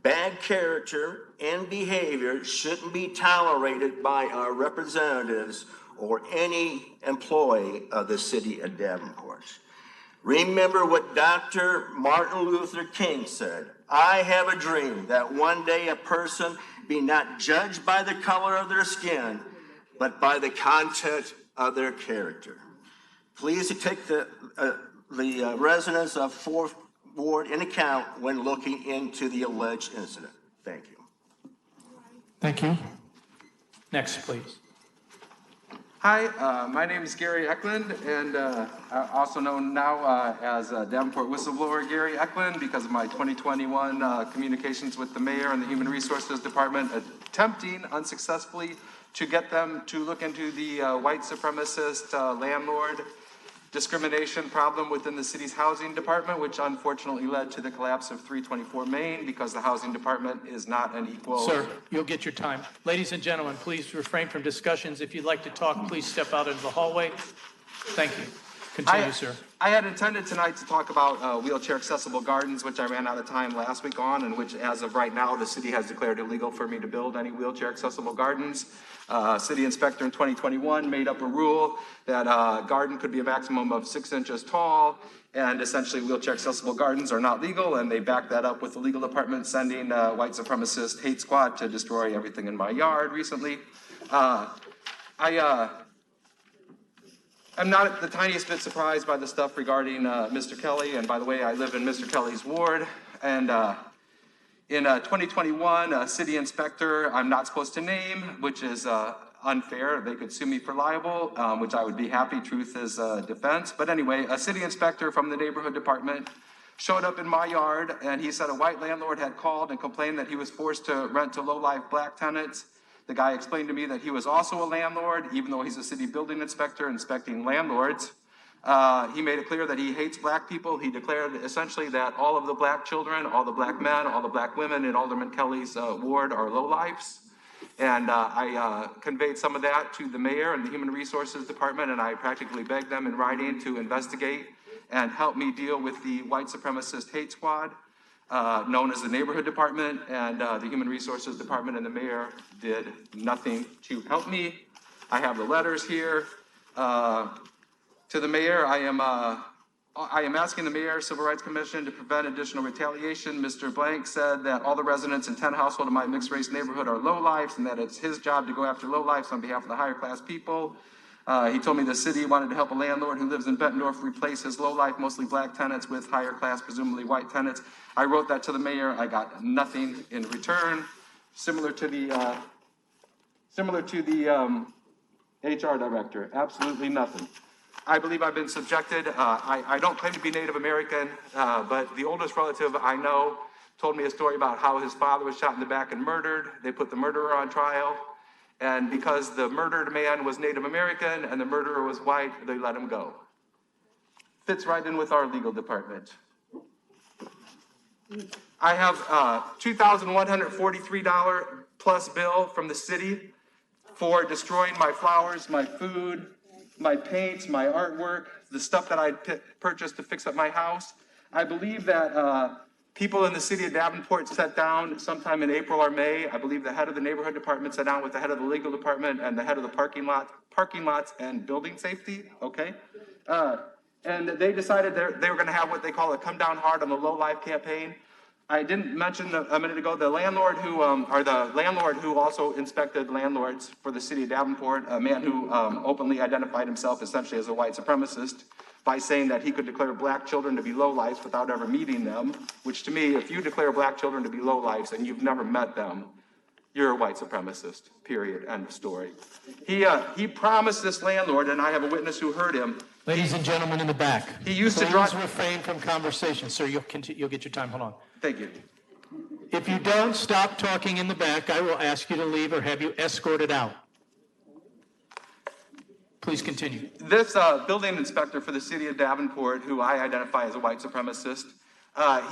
Bad character and behavior shouldn't be tolerated by our representatives or any employee of the city of Davenport. Remember what Dr. Martin Luther King said, "I have a dream that one day a person be not judged by the color of their skin, but by the content of their character." Please take the residents of 4th Ward in account when looking into the alleged incident. Thank you. Thank you. Next, please. Hi, my name is Gary Eklund, and also known now as Davenport whistleblower Gary Eklund because of my 2021 communications with the mayor and the Human Resources Department, attempting unsuccessfully to get them to look into the white supremacist landlord discrimination problem within the city's housing department, which unfortunately led to the collapse of 324 Main because the housing department is not an equal. Sir, you'll get your time. Ladies and gentlemen, please refrain from discussions. If you'd like to talk, please step out into the hallway. Thank you. Continue, sir. I had intended tonight to talk about wheelchair accessible gardens, which I ran out of time last week on, and which as of right now, the city has declared illegal for me to build any wheelchair accessible gardens. City inspector in 2021 made up a rule that a garden could be a maximum of 6 inches tall, and essentially wheelchair accessible gardens are not legal, and they backed that up with the legal department sending white supremacist hate squad to destroy everything in my yard recently. I'm not the tiniest bit surprised by the stuff regarding Mr. Kelly. And by the way, I live in Mr. Kelly's ward. And in 2021, a city inspector I'm not supposed to name, which is unfair. They could sue me for libel, which I would be happy. Truth is defense. But anyway, a city inspector from the neighborhood department showed up in my yard, and he said a white landlord had called and complained that he was forced to rent to low-life black tenants. The guy explained to me that he was also a landlord, even though he's a city building inspector inspecting landlords. He made it clear that he hates black people. He declared essentially that all of the black children, all the black men, all the black women in Alderman Kelly's ward are lowlifes. And I conveyed some of that to the mayor and the Human Resources Department, and I practically begged them in writing to investigate and help me deal with the white supremacist hate squad, known as the Neighborhood Department, and the Human Resources Department and the mayor did nothing to help me. I have the letters here. To the mayor, I am asking the Mayor Civil Rights Commission to prevent additional retaliation. Mr. Blank said that all the residents in 10 households in my mixed race neighborhood are lowlifes and that it's his job to go after lowlifes on behalf of the higher class people. He told me the city wanted to help a landlord who lives in Bettendorf replace his lowlife, mostly black tenants with higher class, presumably white tenants. I wrote that to the mayor. I got nothing in return. Similar to the HR director, absolutely nothing. I believe I've been subjected. I don't claim to be Native American, but the oldest relative I know told me a story about how his father was shot in the back and murdered. They put the murderer on trial. And because the murdered man was Native American and the murderer was white, they let him go. Fits right in with our legal department. I have a $2,143 plus bill from the city for destroying my flowers, my food, my paints, my artwork, the stuff that I purchased to fix up my house. I believe that people in the city of Davenport sat down sometime in April or May. I believe the head of the neighborhood department sat down with the head of the legal department and the head of the parking lots and building safety, okay? And they decided they were gonna have what they call a come down hard on the low life campaign. I didn't mention a minute ago the landlord who also inspected landlords for the city of Davenport, a man who openly identified himself essentially as a white supremacist by saying that he could declare black children to be lowlifes without ever meeting them, which to me, if you declare black children to be lowlifes and you've never met them, you're a white supremacist, period, end of story. He promised this landlord, and I have a witness who heard him. Ladies and gentlemen in the back. He used to drive. Please refrain from conversation. Sir, you'll get your time. Hold on. Thank you. If you don't stop talking in the back, I will ask you to leave or have you escorted out. Please continue. This building inspector for the city of Davenport, who I identify as a white supremacist,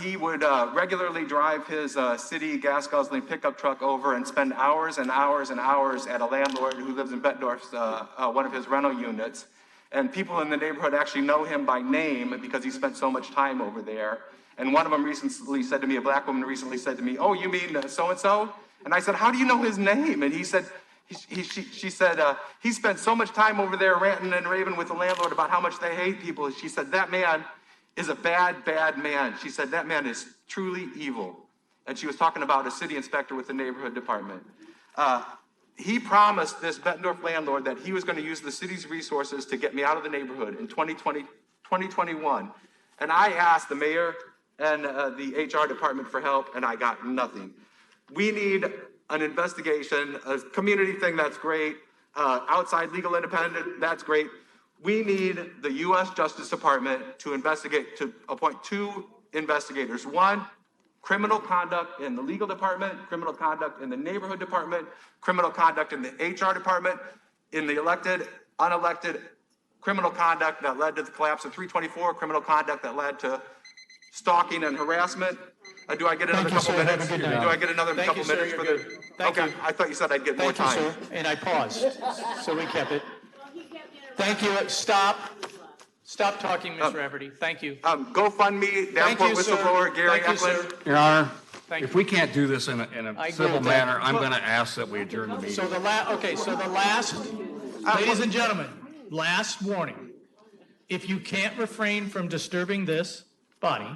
he would regularly drive his city gas guzzling pickup truck over and spend hours and hours and hours at a landlord who lives in Bettendorf's, one of his rental units. And people in the neighborhood actually know him by name because he spent so much time over there. And one of them recently said to me, a black woman recently said to me, "Oh, you mean so-and-so?" And I said, "How do you know his name?" And he said, she said, he spent so much time over there ranting and raving with the landlord about how much they hate people. She said, "That man is a bad, bad man." She said, "That man is truly evil." And she was talking about a city inspector with the neighborhood department. He promised this Bettendorf landlord that he was going to use the city's resources to get me out of the neighborhood in 2021. And I asked the mayor and the HR department for help, and I got nothing. We need an investigation, a community thing, that's great. Outside legal independent, that's great. We need the U.S. Justice Department to investigate, to appoint 2 investigators. One, criminal conduct in the legal department, criminal conduct in the neighborhood department, criminal conduct in the HR department, in the elected, unelected, criminal conduct that led to the collapse of 324, criminal conduct that led to stalking and harassment. Do I get another couple minutes? Do I get another couple minutes for the? Okay, I thought you said I'd get more time. Thank you, sir. And I paused, so we kept it. Thank you. Stop talking, Mr. Rafferty. Thank you. GoFundMe, Davenport whistleblower, Gary Eklund. Your Honor, Thank if we can't do this in a civil manner, I'm going to ask that we adjourn the meeting. So the last, ladies and gentlemen, last warning. If you can't refrain from disturbing this body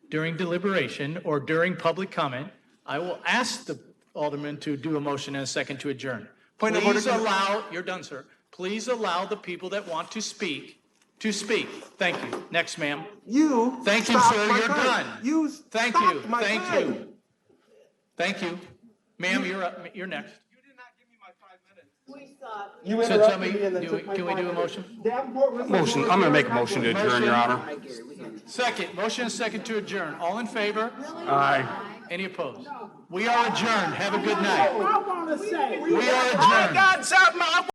during deliberation or during public comment, I will ask the alderman to do a motion and a second to adjourn. Please allow, you're done, sir. Please allow the people that want to speak to speak. Thank you. Next, ma'am. You Thank you, stopped sir. my You're time. done. You Thank you. stopped my Thank time. you. Thank you. Ma'am, you're up. You're next. You So interrupted tell me, me and then do took we- my can we 5 do a minutes. motion? Davenport was Motion, I'm gonna make a motion to adjourn, Your Honor. Second, motion and second to adjourn. All in favor? Aye. Any opposed? We are adjourned. Have a good night. I want to say. We are I adjourned. got something I